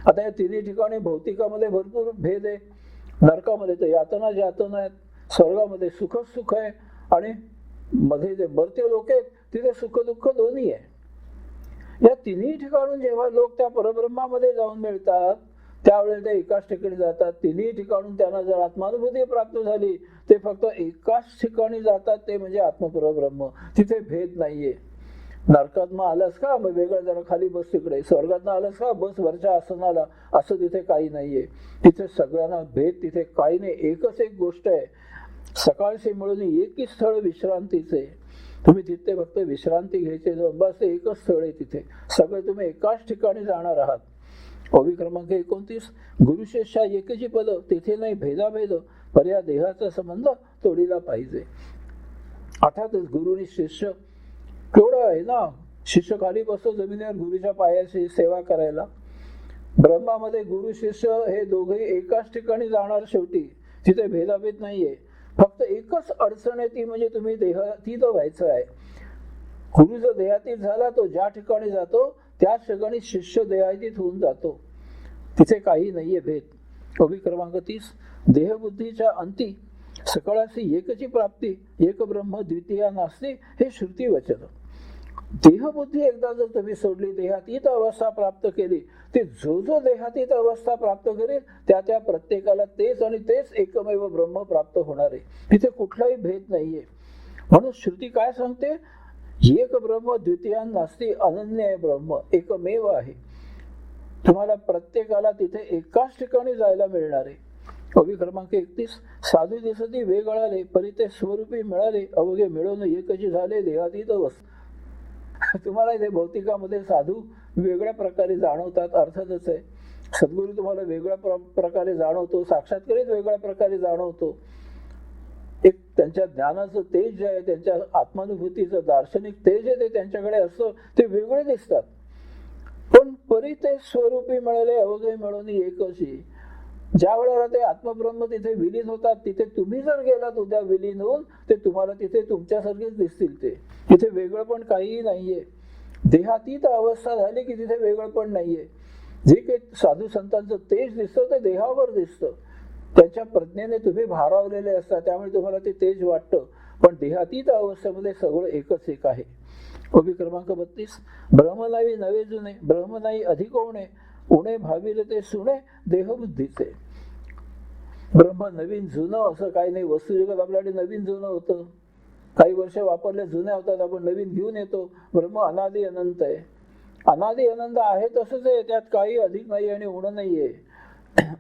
आता या तिन्ही ठिकाणी भौतिकामध्ये भरपूर भेद आहे. नरकामध्ये तर यातना यातना आहेत. स्वर्गामध्ये सुखच सुख आहे आणि मध्ये जे मर्त्य लोक आहेत तिथे सुख दुःख दोन्ही आहे. या तिन्ही ठिकाणून जेव्हा लोक त्या परब्रह्मामध्ये जाऊन मिळतात त्यावेळेला ते एकाच ठिकाणी जातात. तिन्ही ठिकाणून त्यांना जर आत्मानुभूती प्राप्त झाली ते फक्त एकाच ठिकाणी जातात. ते म्हणजे आत्मपरब्रह्म. तिथे भेद नाहीये. नरकात मग आलास का मग वेगळं जरा खाली बस तिकडे. स्वर्गात आलास का बस वरच्या आसनाला. असं तिथे काही नाहीये. तिथे सगळ्यांना भेद तिथे काही नाही. एकच एक गोष्ट आहे. सकाळशी मिळून एकही स्थळ विश्रांतीचे. तुम्ही तिथे फक्त विश्रांती घ्यायचे बस. एकच स्थळ आहे तिथे. सगळे तुम्ही एकाच ठिकाणी जाणार आहात. ओवी क्रमांक 29. गुरुशिष्या एकची पद तिथे नाही भेदाभेद पर्या देहाचा संबंध तोडीला पाहिजे. अर्थातच गुरुनी शिष्य केवढं आहे ना. शिष्य खाली बसतो जमिनीवर गुरुच्या पायाशी सेवा करायला. ब्रह्मामध्ये गुरु शिष्य हे दोघे एकाच ठिकाणी जाणार. शेवटी तिथे भेदाभेद नाहीये. फक्त एकच अडचण आहे ती म्हणजे तुम्ही देहातीत व्हायचं आहे. गुरु जो देहातीत झाला तो ज्या ठिकाणी जातो त्याच ठिकाणी शिष्य देहातीत होऊन जातो. तिथे काही नाहीये भेद. ओवी क्रमांक 30. देहबुद्धीच्या अंती सकळाशी एकची प्राप्ती एक ब्रह्म द्वितीया नास्ती हे श्रुती वचन. देहबुद्धी एकदा जर तुम्ही सोडली देहातीत अवस्था प्राप्त केली ते जो जो देहातीत अवस्था प्राप्त करेल त्या प्रत्येकाला तेच आणि तेच एकमेव ब्रह्म प्राप्त होणार आहे. तिथे कुठलाही भेद नाहीये. म्हणून श्रुती काय सांगते एक ब्रह्म द्वितीया नास्ती अनन्य आहे. ब्रह्म एकमेव आहे. तुम्हाला प्रत्येकाला तिथे एकाच ठिकाणी जायला मिळणार आहे. ओवी क्रमांक 31. साधू दिसती वेगळाले परी ते स्वरूपी मिळाले अवघे मिळवून एकची झाले देहातीत अवस्था. तुम्हाला इथे भौतिकामध्ये साधू वेगळ्या प्रकारे जाणवतात. अर्थातच आहे सद्गुरू तुम्हाला वेगळ्या प्रकारे जाणवतो. साक्षात्कारीच वेगळ्या प्रकारे जाणवतो. एक त्यांच्या ज्ञानाचं तेज जे आहे, त्यांच्या आत्मानुभूतीचं दार्शनिक तेज आहे, ते त्यांच्याकडे असतं, ते वेगळे दिसतात. पण परी ते स्वरूपी मिळाले अवघे मिळून एकशी. ज्या वेळेला ते आत्मब्रह्म तिथे विलीन होतात, तिथे तुम्ही जर गेलात उद्या विलीन होऊन, ते तुम्हाला तिथे तुमच्यासारखेच दिसतील. ते तिथे वेगळं पण काहीही नाहीये. देहातीत अवस्था झाली की तिथे वेगळं पण नाहीये. जे काही साधू संतांचं तेज दिसतं ते देहावर दिसतं. त्याच्या प्रज्ञेने तुम्ही भारावलेले असता, त्यामुळे तुम्हाला ते तेज वाटतं. पण देहातीत अवस्थेमध्ये सगळं एकच एक आहे. ओबी क्रमांक 32. ब्रह्म नाही नवे जुने, ब्रह्म नाही अधिक उणे, उणे भाविले ते सुणे देहबुद्धीचे. ब्रह्म नवीन जुनं असं काही नाही. वस्तुजगत आपल्याकडे नवीन जुनं होतं, काही वर्ष वापरले जुने होतात, आपण नवीन घेऊन येतो. ब्रह्म अनादि अनंत आहे. अनादि अनंत आहे तसंच आहे, त्यात काही अधिक नाही आणि उण नाहीये.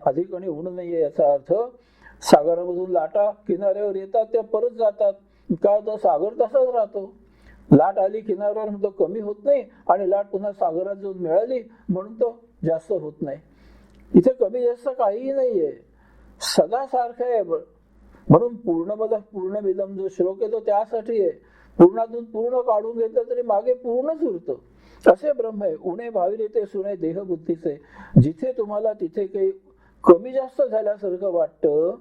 अधिक आणि उण नाहीये याचा अर्थ सागरामधून लाटा किनाऱ्यावर येतात, त्या परत जातात. का तर सागर तसाच राहतो. लाट आली किनाऱ्यावर तो कमी होत नाही, आणि लाट पुन्हा सागरात जाऊन मिळाली म्हणून तो जास्त होत नाही. इथे कमी जास्त काहीही नाहीये, सदा सारखं आहे. म्हणून पूर्णमिदम जो श्लोक आहे तो त्यासाठी आहे. पूर्णातून पूर्ण काढून घेतलं तरी मागे पूर्णच उरतं. असे ब्रह्म आहे. उणे भाविले ते सुणे देहबुद्धीचे. जिथे तुम्हाला तिथे काही कमी जास्त झाल्यासारखं वाटतं,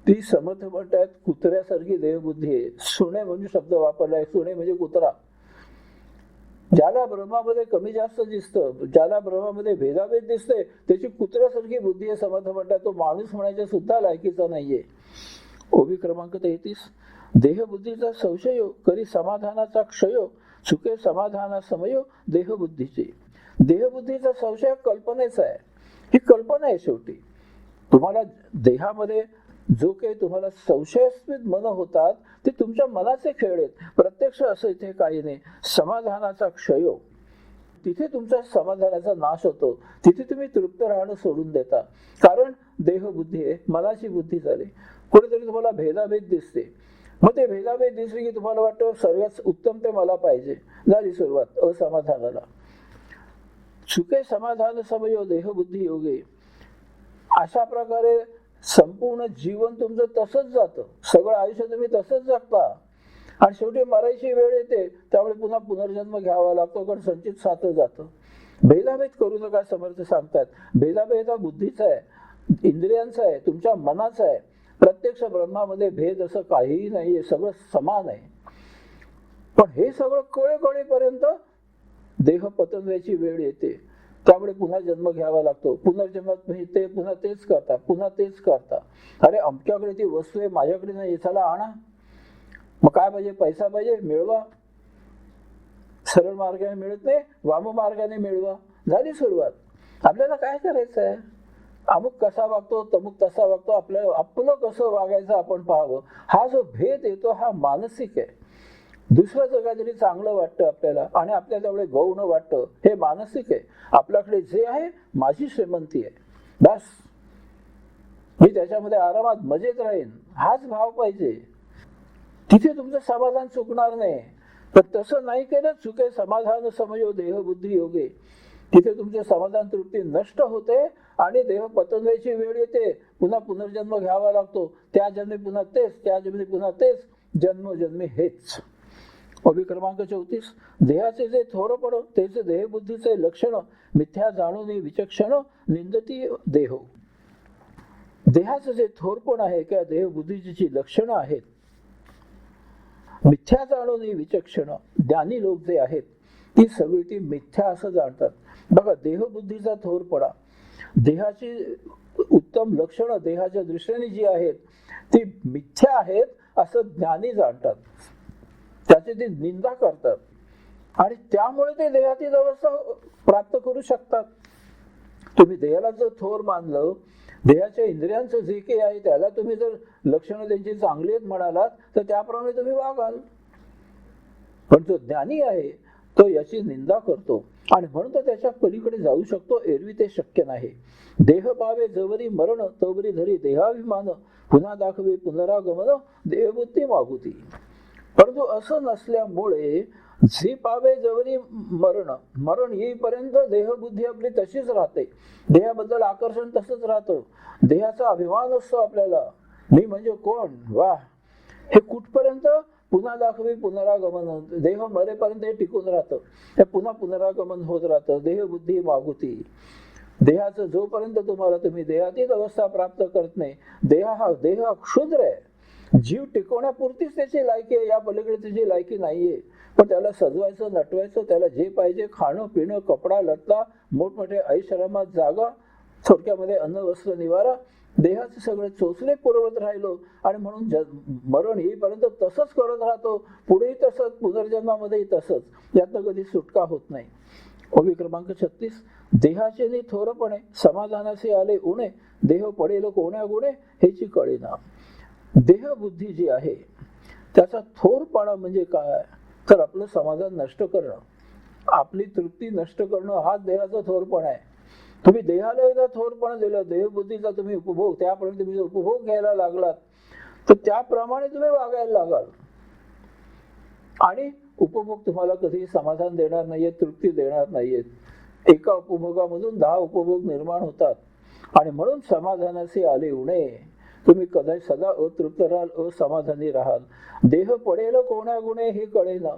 ती समर्थ म्हणतात कुत्र्यासारखी देहबुद्धी आहे. सुणे म्हणजे शब्द वापरलाय, सुणे म्हणजे कुत्रा. ज्याला ब्रह्मामध्ये कमी जास्त दिसतं, ज्याला ब्रह्मामध्ये भेदाभेद दिसते, त्याची कुत्र्यासारखी बुद्धी आहे समर्थ म्हणतात. तो माणूस म्हणायच्या सुद्धा लायकीचा नाहीये. ओबी क्रमांक 33. देहबुद्धीचा संशय करी समाधानाचा क्षय, सुखे समाधाना समयो देहबुद्धीची. देहबुद्धीचा संशय कल्पनेचा आहे. ही कल्पना आहे. शेवटी तुम्हाला देहामध्ये जो काही तुम्हाला संशयास्पद मन होतात, ते तुमच्या मनाचे खेळ आहेत. प्रत्यक्ष असं इथे काही नाही. समाधानाचा क्षय, तिथे तुमच्या समाधानाचा नाश होतो. तिथे तुम्ही तृप्त राहणं सोडून देता, कारण देहबुद्धी आहे, मनाची बुद्धी झाली. कुठेतरी तुम्हाला भेदाभेद दिसते, मग ते भेदाभेद दिसले की तुम्हाला वाटतं सर्वात उत्तम ते मला पाहिजे. झाली सुरुवात असमाधानाला. सुखे समाधान समयो देहबुद्धी योगे. अशा प्रकारे संपूर्ण जीवन तुमचं तसंच जातं. सगळं आयुष्य तुम्ही तसंच जगता, आणि शेवटी मरायची वेळ येते, त्यामुळे पुन्हा पुनर्जन्म घ्यावा लागतो, कारण संचित साधलं जातं. भेदाभेद करू नका समर्थ सांगतात. भेदाभेद हा बुद्धीचा आहे, इंद्रियांचा आहे, तुमच्या मनाचा आहे. प्रत्यक्ष ब्रह्मामध्ये भेद असं काहीही नाहीये, सगळं समान आहे. पण हे सगळं कळेपर्यंत देह पतन व्हायची वेळ येते, त्यामुळे पुन्हा जन्म घ्यावा लागतो. पुनर्जन्मात ते पुन्हा तेच करता, पुन्हा तेच करता. अरे आमच्याकडे ती वस्तू आहे, माझ्याकडे नाही, चला आणा. मग काय पाहिजे? पैसा पाहिजे, मिळवा. सरळ मार्गाने मिळत नाही, वाम मार्गाने मिळवा. झाली सुरुवात. आपल्याला काय करायचं आहे? अमुक कसा वागतो, तमुक तसा वागतो, आपलं कसं वागायचं आपण पाहावं. हा जो भेद येतो हा मानसिक आहे. दुसऱ्याचं काहीतरी चांगलं वाटतं आपल्याला, आणि आपल्याला तेवढे गौण वाटतं, हे मानसिक आहे. आपल्याकडे जे आहे माझी श्रीमंती आहे, बस मी त्याच्यामध्ये आरामात मजेत राहीन, हाच भाव पाहिजे. तिथे तुमचं समाधान चुकणार नाही. पण तसं नाही केलं, चुके समाधान समयो देहबुद्धी योगे, तिथे तुमचे समाधान तृप्ती नष्ट होते आणि देह पतन व्हायची वेळ येते. पुन्हा पुनर्जन्म घ्यावा लागतो. त्या जन्मी पुन्हा तेच, त्या जन्मी पुन्हा तेच, जन्मजन्मी हेच. ओबी क्रमांक 34. देहाचे जे थोरपण त्याचे देहबुद्धीचे लक्षण मिथ्या जाणून विचक्षण निंदती देह. देहाचं जे थोरपण आहे किंवा देहबुद्धीची लक्षणं आहेत, मिथ्या जाणून विचक्षण ज्ञानी लोक जे आहेत, ती सगळी ती मिथ्या असं जाणतात. बघा, देहबुद्धीचा थोरपणा, देहाची उत्तम लक्षणं देहाच्या दृष्टीने जी आहेत ती मिथ्या आहेत असं ज्ञानी जाणतात, त्याची ती निंदा करतात, आणि त्यामुळे ते देहातील अवस्था प्राप्त करू शकतात. तुम्ही देहाला जर थोर मानलं, देहाच्या इंद्रियांचं जे काही आहे त्याला तुम्ही जर लक्षणं त्यांची चांगली आहेत म्हणालात, तर त्याप्रमाणे तुम्ही वागाल. पण जो ज्ञानी आहे तो याची निंदा करतो, आणि म्हणून तो त्याच्या पलीकडे जाऊ शकतो. एरवी ते शक्य नाही. देह पावे जवरी मरण, तवरी धरी देहाभिमान, पुन्हा दाखवे पुनरागमन, देहबुद्धी मागुती. परंतु असं नसल्यामुळे जे पावे जवरी मरण येईपर्यंत देहबुद्धी आपली तशीच राहते. देहाबद्दल आकर्षण तसंच राहतं. देहाचा अभिमान असतो आपल्याला, मी म्हणजे कोण, वा हे कुठपर्यंत? पुन्हा दाखवी पुनरागमन. देह मरेपर्यंत हे टिकून राहतं, हे पुन्हा पुनरागमन होत राहतं. देह बुद्धी मागुती. देहाचं जोपर्यंत तुम्ही देहातीत अवस्था प्राप्त करत नाही, देह क्षुद्र आहे. जीव टिकवण्यापुरतीच त्याची लायकी आहे, या पलीकडे त्याची लायकी नाहीये. पण त्याला सजवायचं, नटवायचं, त्याला जे पाहिजे खाणं पिणं कपडा लत्ता, मोठमोठे ऐषारामात जागा, थोडक्यामध्ये अन्न वस्त्र निवारा, देहाचे सगळे चोचले पुरवत राहिलो आणि म्हणून मरण येईपर्यंत तसंच करत राहतो. पुढेही तसंच, पुनर्जन्मामध्येही तसंच. यातनं कधी सुटका होत नाही. ओवी क्रमांक 36. देहाचे नि थोरपणे समाधानाचे आले उणे, देह पडेल कोण्या गुणे हेची कळेना. देहबुद्धी जी आहे त्याचा थोरपणा म्हणजे काय? तर आपलं समाधान नष्ट करणं, आपली तृप्ती नष्ट करणं, हाच देहाचा थोरपणा आहे. तुम्ही देहाला एकदा थोरपणा दिलं, देहबुद्धीचा तुम्ही उपभोग, त्यापर्यंत तुम्ही उपभोग घ्यायला लागलात, तर त्याप्रमाणे तुम्ही वागायला लागाल आणि उपभोग तुम्हाला कधी समाधान देणार नाहीये, तृप्ती देणार नाहीयेत. एका उपभोगामधून 10 उपभोग निर्माण होतात आणि म्हणून समाधानाचे आले उणे. तुम्ही कदाचित सदा अतृप्त राहाल, असमाधानी राहाल. देह पडेल कोण्या गुणे हे कळेना.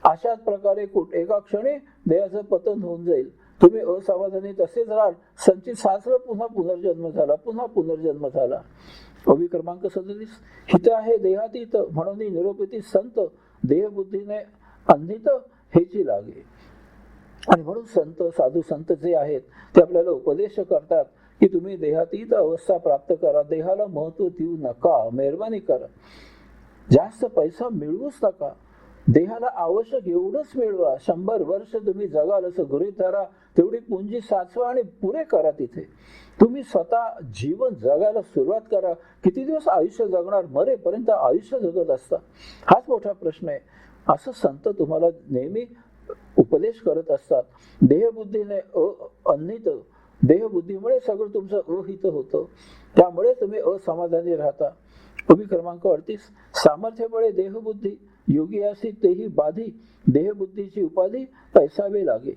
अशाच प्रकारे एका क्षणी देहाचं पतन होऊन जाईल. तुम्ही असमाधानी तसेच राहाल. संचित सासरं पुन्हा पुनर्जन्म झाला, पुन्हा पुनर्जन्म झाला. ओवी क्रमांक 37. हित आहे देहातीत म्हणून निरोपिती संत, देहबुद्धीने अंधित हेची लागे. आणि म्हणून संत साधू संत जे आहेत ते आपल्याला उपदेश करतात की तुम्ही देहातीत अवस्था प्राप्त करा, देहाला महत्व देऊ नका, मेहरबानी करा, जास्त पैसा मिळवूच नका, देहाला आवश्यक एवढंच मिळवा. 100 वर्ष तुम्ही जगाल असं गृहीत धरा, तेवढी पुंजी साचवा आणि पुरे करा. तिथे तुम्ही स्वतः जीवन जगायला सुरुवात करा. किती दिवस आयुष्य जगणार? मरेपर्यंत आयुष्य जगत असता, हाच मोठा प्रश्न आहे. असं संत तुम्हाला नेहमी उपदेश करत असतात. देहबुद्धीने अन्नित, देहबुद्धीमुळे सगळं तुमचं अहित होतं, त्यामुळे तुम्ही असमाधानी राहता. ओवी क्रमांक 38. सामर्थ्यबळे देहबुद्धी योगी असी तेही बाधी, देहबुद्धीची उपाधी पैसावे लागे.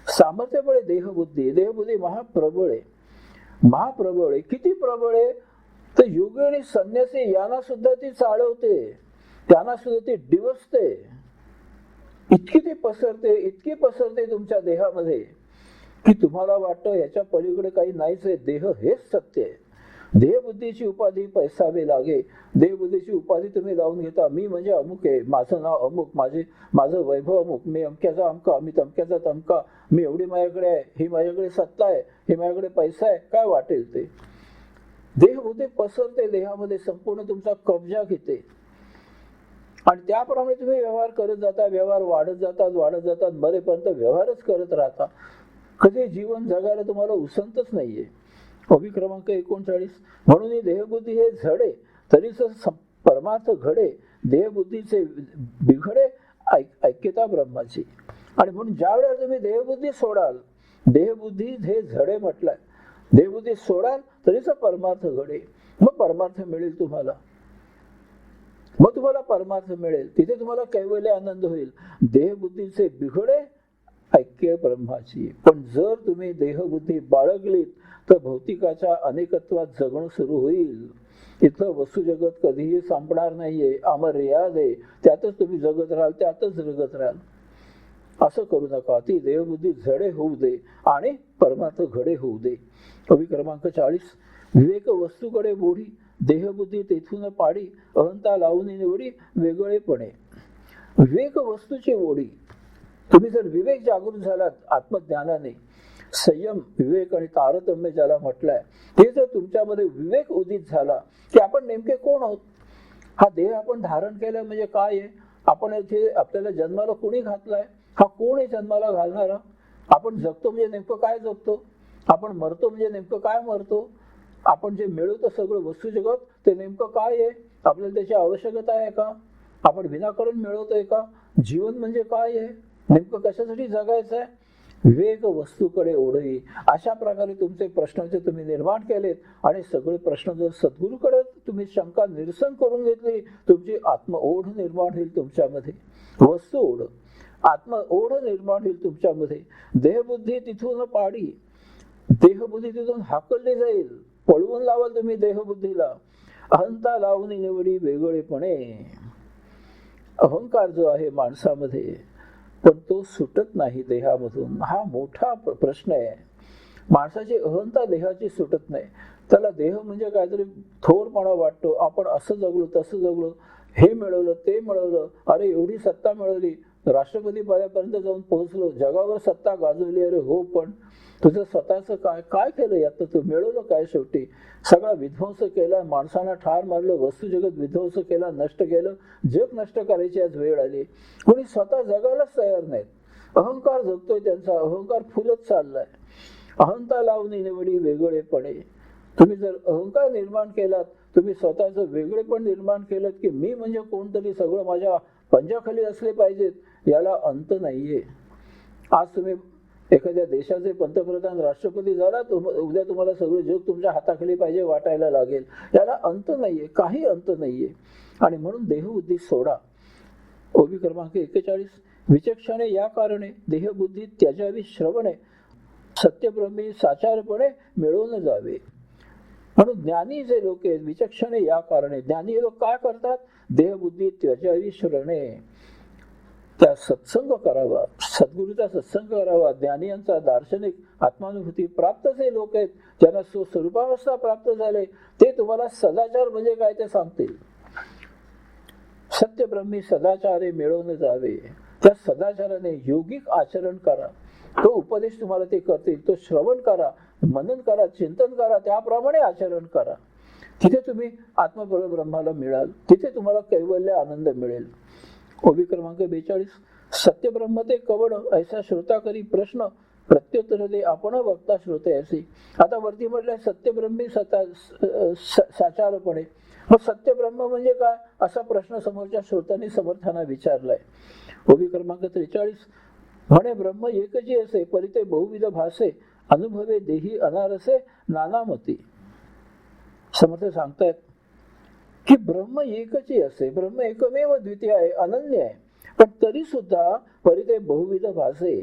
सामर्थ्यबळे देहबुद्धी, देहबुद्धी महाप्रबळ आहे. महाप्रबळ आहे. किती प्रबळ आहे? तर योगी आणि संन्यासी यांना सुद्धा ती चालवते, त्यांना सुद्धा ती डिवसते. इतकी ती पसरते, इतकी पसरते तुमच्या देहामध्ये की तुम्हाला वाटतं याच्या पलीकडे काही नाहीच आहे, देह हेच सत्य आहे. देहबुद्धीची उपाधी पैसावे लागे. देहबुद्धीची उपाधी तुम्ही लावून घेता. मी म्हणजे अमुक आहे, माझं नाव अमुक, माझं वैभव अमुक, मी अमक्याचा अमका, मी तमक्याचा तमका, मी एवढी माझ्याकडे आहे, ही माझ्याकडे सत्ता आहे, हे माझ्याकडे पैसा आहे, काय वाटेल ते. देहबुद्धी पसरते, देहामध्ये संपूर्ण तुमचा कब्जा घेते आणि त्याप्रमाणे तुम्ही व्यवहार करत जाता. व्यवहार वाढत जातात, मरेपर्यंत व्यवहारच करत राहता. कधी जीवन जगायला तुम्हाला उसंतच नाहीये. ओवी क्रमांक 39. म्हणून देहबुद्धी हे झडे तरीच परमार्थ घडे, देहबुद्धीचे बिघडे ऐक्यता ब्रह्माची. आणि म्हणून ज्या वेळेला तुम्ही देहबुद्धी सोडाल, देहबुद्धी हे झडे म्हटलंय, देहबुद्धी सोडाल तरीच परमार्थ घडे. मग परमार्थ मिळेल तुम्हाला, मग तुम्हाला परमार्थ मिळेल. तिथे तुम्हाला कैवल्य आनंद होईल. देहबुद्धीचे बिघडे ऐक्य ब्रह्माची. पण जर तुम्ही देहबुद्धी बाळगलीत तर भौतिकाच्या अनेकत्वात जगणं सुरू होईल. इथलं वस्तू जगत कधीही संपणार नाहीये, अमर्याद आहे. त्यातच तुम्ही जगत राहाल, त्यातच जगत राहाल. असं करू नका. ती देहबुद्धी झडे होऊ दे आणि परमार्थ घडे होऊ दे. ओवी क्रमांक 40. विवेक वस्तूकडे बोढी, देहबुद्धी तेथून पाडी, अहंता लावून निवडी वेगळेपणे. विवेक वस्तूची ओढी. तुम्ही जर विवेक जागृत झालात आत्मज्ञानाने, संयम विवेक आणि तारतम्य ज्याला म्हटलंय, हे जर तुमच्यामध्ये विवेक उदित झाला की आपण नेमके कोण आहोत, हा देह आपण धारण केलाय म्हणजे काय आहे, आपण इथे आपल्याला जन्माला कोणी घातलाय, हा कोण आहे जन्माला घालणारा, आपण जगतो म्हणजे नेमकं काय जगतो, आपण मरतो म्हणजे नेमकं काय मरतो, आपण जे मिळवतो सगळं वस्तू जगत ते नेमकं काय आहे, आपल्याला त्याची आवश्यकता आहे का, आपण विनाकारण मिळवतोय का, जीवन म्हणजे काय आहे, नेमकं कशासाठी जगायचं आहे. विवेक वस्तूकडे ओढी. अशा प्रकारे तुमचे प्रश्नाचे तुम्ही निर्माण केलेत आणि सगळे प्रश्न जर सद्गुरूकडे तुम्ही शंका निरसन करून घेतली, तुमची आत्म ओढ निर्माण होईल तुमच्यामध्ये, वस्तू ओढ, आत्म ओढ निर्माण होईल तुमच्यामध्ये. देहबुद्धी तिथून पाडी, देहबुद्धी तिथून हाकलली जाईल, पळवून लावाल तुम्ही देहबुद्धीला अहंता लावून निवडी वेगळेपणे. अहंकार जो आहे माणसामध्ये, पण तो सुटत नाही देहामधून. हा मोठा प्रश्न आहे. माणसाची अहंता देहाची सुटत नाही. त्याला देह म्हणजे काहीतरी थोरपणा वाटतो. आपण असं जगलो, तसं जगलो, हे मिळवलं, ते मिळवलं, अरे एवढी सत्ता मिळवली, राष्ट्रपती पदापर्यंत जाऊन पोहोचलो, जगावर सत्ता गाजवली. अरे हो, पण तुझं स्वतःचं काय काय केलं यात? तू मिळवलं काय? शेवटी सगळा विध्वंस केला, माणसांना ठार मारलं, वस्तू जगत विध्वंस केला, नष्ट केलं. जग नष्ट करायची आज वेळ आली. कोणी स्वतः जगायलाच तयार नाहीत. अहंकार जगतोय, त्यांचा अहंकार फुलत चाललाय. अहंता लावून निवडी वेगळेपणे. तुम्ही जर अहंकार निर्माण केलात, तुम्ही स्वतःचं वेगळेपण निर्माण केलं की मी म्हणजे कोणतरी, सगळं माझ्या पंजाखाली असले पाहिजेत, याला अंत नाहीये. आज तुम्ही एखाद्या देशाचे पंतप्रधान, राष्ट्रपती झाला, उद्या तुम्हाला सगळं जग तुमच्या हाताखाली पाहिजे वाटायला लागेल. याला अंत नाहीये, काही अंत नाहीये. आणि म्हणून देहबुद्धी सोडा. ओबी क्रमांक 41. विचक्षणे या कारणे देहबुद्धी त्याजावी श्रवणे, सत्यब्रह्मी साचारपणे मिळवून जावे. म्हणून ज्ञानी जे लोक आहेत, विचक्षणे या कारणे, ज्ञानी लोक काय करतात? देहबुद्धी त्याजावी श्रवणे, त्या सत्संग करावा, सद्गुरूचा सत्संग करावा. ज्ञानियांचा दार्शनिक आत्मानुभूती प्राप्त जे लोक आहेत, ज्यांना स्वरूपावस्था प्राप्त झाले, ते तुम्हाला सदाचार म्हणजे काय ते सांगतील. सत्यब्रह्मी सदाचारे मिळवून जावे. त्या सदाचाराने योगिक आचरण करा. तो उपदेश तुम्हाला ते करतील. तो श्रवण करा, मनन करा, चिंतन करा, त्याप्रमाणे आचरण करा. तिथे तुम्ही आत्मपरब्रह्माला मिळाल. तिथे तुम्हाला कैवल्य आनंद मिळेल. ओबी क्रमांक 42. सत्यब्रह्म ते कवड ऐसा श्रोता करी प्रश्न, प्रत्युत्तर दे आपण वक्ता श्रोते असे. आता वरती म्हटलंय सत्यब्रह्मी साचारपणे. मग सत्यब्रह्म म्हणजे काय, असा प्रश्न समोरच्या श्रोत्यांनी समर्थांना विचारलाय. ओबी क्रमांक 43. म्हणे ब्रह्म एकची असे, परिते बहुविध भासे, अनुभवे देही अनारसे नानामती. समर्थ सांगतायत की ब्रह्म एकची असे, ब्रह्म एकमेव द्वितीय आहे, अनन्य आहे. पण तरी सुद्धा परिते बहुविध भासे,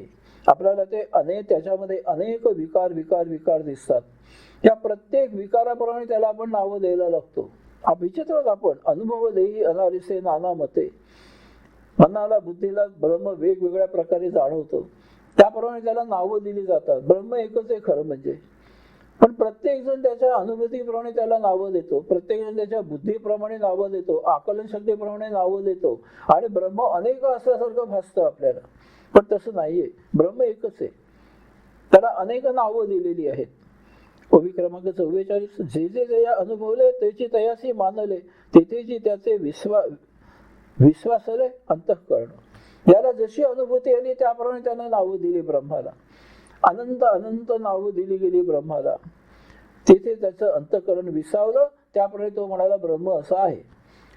आपल्याला ते त्याच्यामध्ये अनेक विकार विकार विकार दिसतात. त्या प्रत्येक विकाराप्रमाणे त्याला आपण नावं द्यायला लागतो. विचित्रच आपण. अनुभव देही अनारसे नाना मते. मनाला बुद्धीला ब्रह्म वेगवेगळ्या प्रकारे जाणवतो, त्याप्रमाणे त्याला नावं दिली जातात. ब्रह्म एकच आहे खरं म्हणजे. पण प्रत्येक जण त्याच्या अनुभूतीप्रमाणे त्याला नावं देतो, प्रत्येक जण त्याच्या बुद्धीप्रमाणे नावं देतो, आकलन शक्तीप्रमाणे नावं देतो. आणि ब्रह्म अनेक असल्यासारखं भासतं आपल्याला, पण तसं नाहीये. ब्रह्म एकच आहे, त्याला अनेक नावं दिलेली आहेत. ओबी क्रमांक 44. जे जे जया अनुभवले त्याची तयासी मानले, तेथेची त्याचे विश्वासले अंतःकरण. याला जशी अनुभूती आली त्याप्रमाणे त्यानं नावं दिली ब्रह्माला. अनंत अनंत नावं दिली गेली ब्रह्माला. तिथे त्याचं अंतःकरण विसावलं, त्याप्रमाणे तो म्हणाला ब्रह्म असा आहे.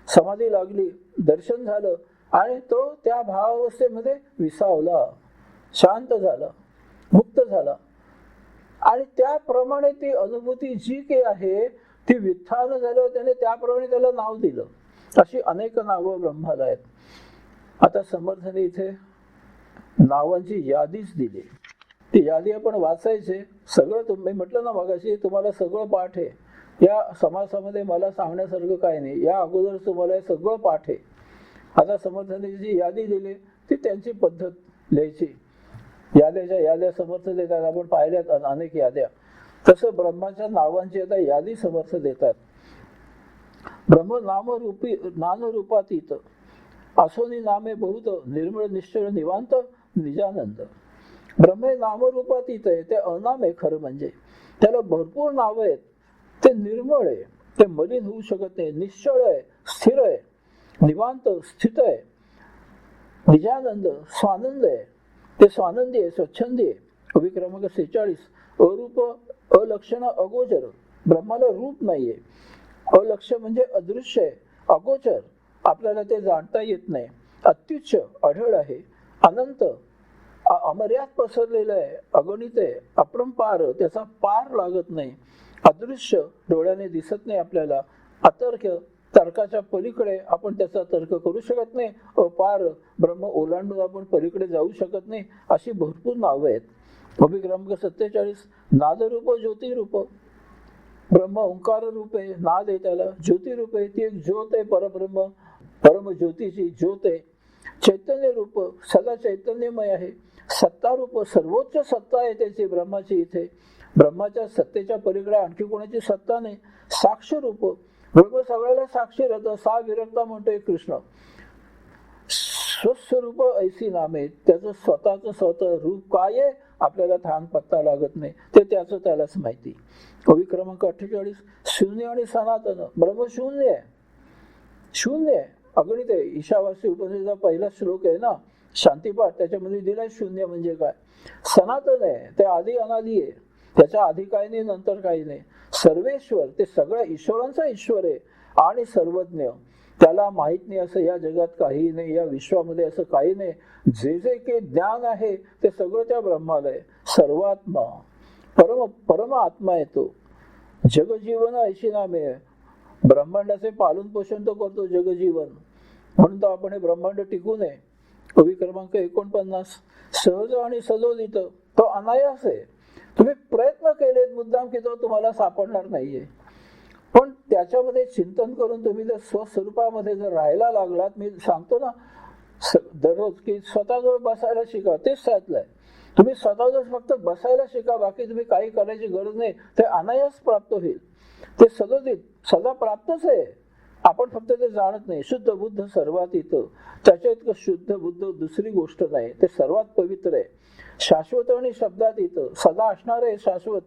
समाधी लागली, दर्शन झालं आणि तो त्या भावावस्थेमध्ये विसावला, शांत झाला, मुक्त झाला. आणि त्याप्रमाणे ती अनुभूती जी काही आहे ती विथान झालं, त्याने त्याप्रमाणे त्याला नाव दिलं. अशी अनेक नावं ब्रह्माला आहेत. आता समर्थाने इथे नावांची यादीच दिली. ती यादी आपण वाचायचे. सगळं तुम्ही म्हटलं ना मगाशी, तुम्हाला सगळं पाठ आहे. या समासामध्ये मला सांगण्यासारखं काही नाही. या अगोदर तुम्हाला हे सगळं पाठ आहे. आता समर्थाने जी यादी दिली ती त्यांची पद्धत लिहायची. याद्याच्या याद्या समर्थ देतात, आपण पाहिल्यात अनेक याद्या. तसं ब्रह्माच्या नावांची आता यादी समर्थ देतात. ब्रह्म नामरूपी नानरूपातीत असोनी नामे बहुत, निर्मळ निश्चळ निवांत निजानंद. ब्रह्म हे नामरूपातीत आहे, ते अनाम आहे खरं म्हणजे. त्याला भरपूर नावं आहेत. ते निर्मळ आहे, ते मलिन होऊ शकत नाही, निश्चळ आहे, स्थिर आहे, निवांत स्थित आहे, निजानंद स्वानंद आहे, ते स्वानंदी आहे, स्वच्छंदी आहे. ओबी क्रमांक 46. अरूप अलक्षण अगोचर. ब्रह्माला रूप नाहीये. अलक्ष म्हणजे अदृश्य आहे, अगोचर, आपल्याला ते जाणता येत नाही. अत्युच्च आढळ आहे, अनंत अमर्याद पसरलेलं आहे, अगणित आहे, अपरंपार, त्याचा पार लागत नाही. अदृश्य, डोळ्याने दिसत नाही आपल्याला. अतर्क, तर्काच्या पलीकडे आपण त्याचा तर्क करू शकत नाही. अपार, ब्रह्म ओलांडून आपण पलीकडे जाऊ शकत नाही. अशी भरपूर नावं आहेत. ओबी क्रमांक 47. नादरूप ज्योतिरूप. ब्रह्म ओंकार रूप आहे, नाद आहे त्याला, ज्योती रूप आहे, ती एक ज्योत आहे, परब्रह्म परम ज्योतीची ज्योत आहे. चैतन्य रूप सदा चैतन्यमय आहे. सत्ता रूप सर्वोच्च सत्ता आहे त्याची ब्रह्माची. इथे ब्रह्माच्या सत्तेच्या पलीकडे आणखी कोणाची सत्ता नाही. साक्ष रूप ब्रह्म सगळ्याला साक्षी राहतं. सा विरक्ता म्हणतोय कृष्ण. स्वस्वरूप ऐसी नामे, त्याचं स्वतः रूप काय आहे आपल्याला थांग पत्ता लागत नाही, ते त्याचं त्यालाच माहिती. कवी क्रमांक 48. शून्य आणि सनातन. ब्रह्म शून्य आहे, शून्य आहे, अगणित आहे. ईशावासी उपनिषदेचा पहिला श्लोक आहे ना, शांतिपाठ, त्याच्यामध्ये दिलाय शून्य म्हणजे काय. सनातन आहे, ते आधी अनादी आहे, त्याच्या आधी काही नाही, नंतर काही नाही. सर्वेश्वर, ते सगळ्या ईश्वरांचा ईश्वर आहे आणि सर्वज्ञ. त्याला माहित नाही असं या जगात काही नाही, या विश्वामध्ये असं काही नाही. जे जे काही ज्ञान आहे ते सगळं त्या ब्रह्माला आहे. सर्वात्मा परम आत्मा आहे तो. जगजीवन ऐशी नामे, ब्रह्मांडाचे पालन पोषण तो करतो जगजीवन, म्हणून तर आपण हे ब्रह्मांड टिकू नये. कवी क्रमांक 49. सहज आणि सजोदित, तो अनायास आहे. तुम्ही प्रयत्न केलेत मुद्दाम की तो तुम्हाला सापडणार नाहीये, पण त्याच्यामध्ये चिंतन करून तुम्ही जर स्वस्वरूपामध्ये जर राहायला लागलात, मी सांगतो ना दररोज की स्वतःजवळ बसायला शिका, तेच त्यातलं आहे. तुम्ही स्वतःजवळ फक्त बसायला शिका, बाकी तुम्ही काही करायची गरज नाही, ते अनायास प्राप्त होईल. ते सदोदित सदा प्राप्तच आहे, आपण फक्त ते जाणत नाही. शुद्ध बुद्ध सर्वात इथं, त्याच्या इतकं शुद्ध बुद्ध दुसरी गोष्ट नाही, ते सर्वात पवित्र आहे. शाश्वत आणि शब्दात इथं, सदा असणार आहे शाश्वत.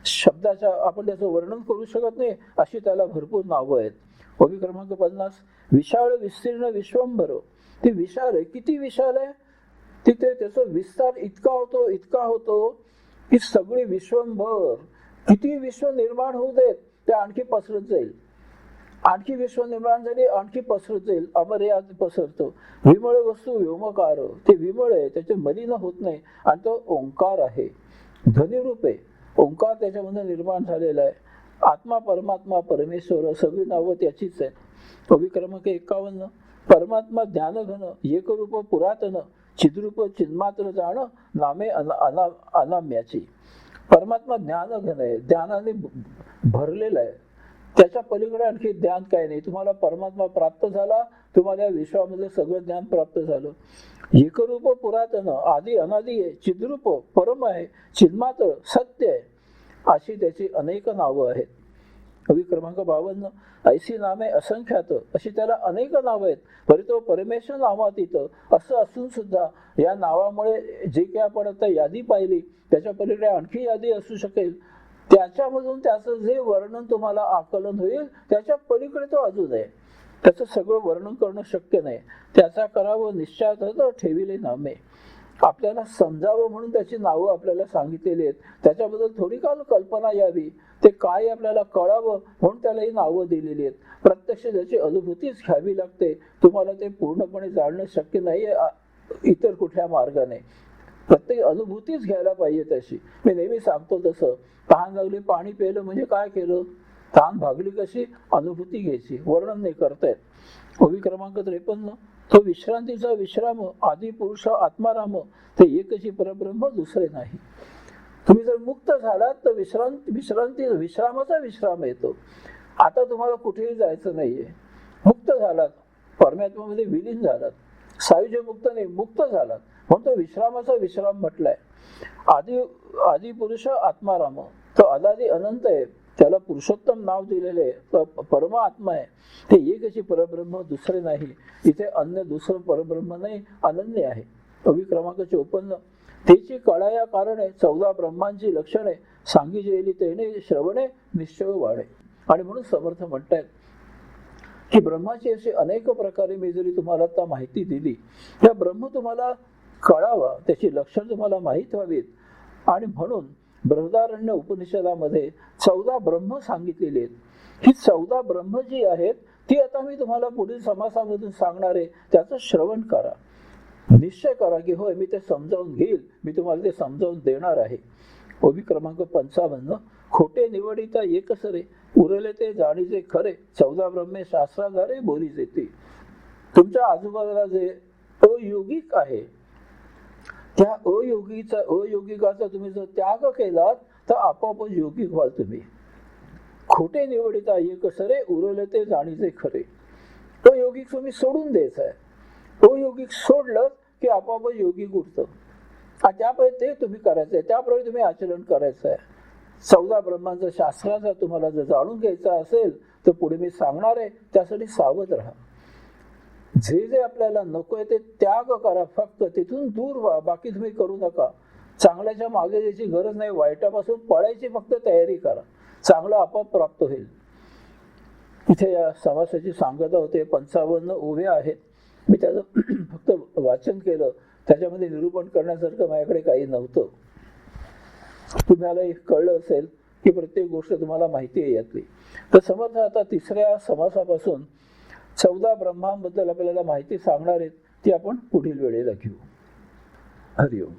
शब्दाच्या आपण त्याचं वर्णन करू शकत नाही अशी त्याला भरपूर नावं आहेत. कवी क्रमांक 50. विशाळ विस्तीर्ण विश्वंभर, ती विशाल आहे. किती विशाल आहे, तिथे त्याचा विस्तार इतका होतो की सगळी विश्वंभर, किती विश्व निर्माण होऊ देत, ते आणखी पसरत जाईल. आणखी विश्व निर्माण झाली, आणखी पसरत जाईल, अमर्याद पसरतो. विमळ वस्तू व्योमकार, ते विमळ आहे, त्याचे मलिन होत नाही, आणि तो ओंकार आहे, ध्वनिरूप आहे. ओंकार त्याच्यामध्ये निर्माण झालेला आहे. आत्मा परमात्मा परमेश्वर सगळी नावं त्याचीच आहेत. कवी क्रमांक 51. परमात्मा ज्ञानघन, एकरूप पुरातन, चिद्रूप चिन्मात्र जाण, नामे अनाम्याची. परमात्मा ज्ञानघन आहे, ज्ञानाने भरलेला आहे. त्याच्या पलीकडे आणखी ज्ञान काय नाही. तुम्हाला परमात्मा प्राप्त झाला, तुम्हाला या विश्वामध्ये सगळं ज्ञान प्राप्त झालं. एकरूप पुरातन, आधी अनादी आहे, चिद्रूप परम आहे, चिन्मात्र सत्य आहे, अशी त्याची अनेक नावं आहेत. कवी क्रमांक 52. ऐशी नामे असंख्यात, अशी त्याला अनेक नावं आहेत. बरे तो परमेश्वर नावातीत असं असून सुद्धा या नावामुळे जे काही आपण आता यादी पाहिली, त्याच्या पलीकडे आणखी यादी असू शकेल. त्याच्यामधून त्याचं जे वर्णन तुम्हाला आकलन होईल, त्याच्या पलीकडे तो अजून आहे. त्याचं सगळं वर्णन करणं शक्य नाही. त्याचा करावं निश्चयात ठेविले नामे. आपल्याला समजावं म्हणून त्याची नावं आपल्याला सांगितलेली आहेत. त्याच्याबद्दल थोडी काल कल्पना यावी, ते काय आपल्याला कळावं म्हणून त्याला ही नावं दिलेली आहेत. प्रत्यक्ष त्याची अनुभूतीच घ्यावी लागते. तुम्हाला ते पूर्णपणे जाणणं शक्य नाहीये इतर कुठल्या मार्गाने. प्रत्येक अनुभूतीच घ्यायला पाहिजे त्याची. मी नेहमी सांगतो तसं, तहान लागली, पाणी प्यायलं म्हणजे काय केलं, तहान भागली कशी, अनुभूती घ्यायची, वर्णन नाही करतायत. कवी क्रमांक 53. तो विश्रांतीचा विश्राम, आदी पुरुष आत्माराम, ते एकची परब्रह्म दुसरे नाही. तुम्ही जर मुक्त झालात तर विश्रांती विश्रामाचा विश्राम येतो. आता तुम्हाला कुठेही जायचं नाहीये, मुक्त झालात, परमात्म्यामध्ये विलीन झालात, सायुज्य मुक्त नाही, मुक्त झालात, म्हणून तो विश्रामाचा विश्राम म्हटलाय. आदी पुरुष आत्माराम, तो अनादी अनंत आहे, त्याला पुरुषोत्तम नाव दिलेले आहे, परमात्मा आहे, ते एकची परब्रह्म दुसरे नाही. इथे अन्य दुसरं परब्रह्म नाही, अनन्य आहे. कवी क्रमांक 54. त्याची कळा या कारणे 14 ब्रह्मांची लक्षणे, सांगी जेली तेने श्रवणे निश्चय वाढे. आणि म्हणून समर्थ म्हणतायत की ब्रह्माची अशी अनेक प्रकारे मी जरी तुम्हाला आता माहिती दिली, त्या ब्रह्म तुम्हाला कळावा, त्याची लक्षणं तुम्हाला माहीत व्हावीत. आणि म्हणून बृहदारण्य उपनिषदामध्ये 14 ब्रह्म सांगितलेली आहेत. ही 14 ब्रह्म जी आहेत ती आता मी तुम्हाला पुढील समासामधून सांगणार आहे. त्याचं श्रवण करा, निश्चय करा की होय मी ते समजावून घेईल, मी तुम्हाला ते समजावून देणार आहे. ओवी क्रमांक 55. खोटे निवडिता एकच रे, उरले ते जाणीचे खरे, 14 ब्रह्मे शास्त्राधारे बोलीचे ते. तुमच्या आजूबाजूला जे अयोगिक आहे, त्या अयोगिकाचा तुम्ही जर त्याग केलात तर आपोआप योगिक व्हाल तुम्ही. खोटे निवडिता एक सरे उरले ते जाणीचे खरे. तो योगिक तुम्ही सोडून द्यायचा आहे. तो योगिक सोडलं की आपोआप योगिक उरतं. त्याप्रमाणे ते तुम्ही करायचंय, त्याप्रमाणे तुम्ही आचरण करायचं आहे. 14 ब्रह्मांचं शास्त्राचा तुम्हाला जर जाणून घ्यायचा असेल तर पुढे मी सांगणार आहे, त्यासाठी सावध राहा. जे जे आपल्याला नकोय ते त्याग करा, फक्त तिथून दूर व्हा, बाकी तुम्ही करू नका. चांगल्याच्या मागे जायची गरज नाही, वाईटापासून पळायची फक्त तयारी करा, चांगलं आपोआप प्राप्त होईल. इथे या समासाची सांगता होते. 55 ओव्या आहेत. मी त्याचं फक्त वाचन केलं, त्याच्यामध्ये निरूपण करण्यासारखं माझ्याकडे काही नव्हतं. तुम्हाला कळलं असेल की प्रत्येक गोष्ट तुम्हाला माहिती आहे यातली. तर समर्थ आता तिसऱ्या समासापासून 14 ब्रह्मांबद्दल आपल्याला माहिती सांगणार आहेत, ती आपण पुढील वेळेला घेऊ. हरिओम.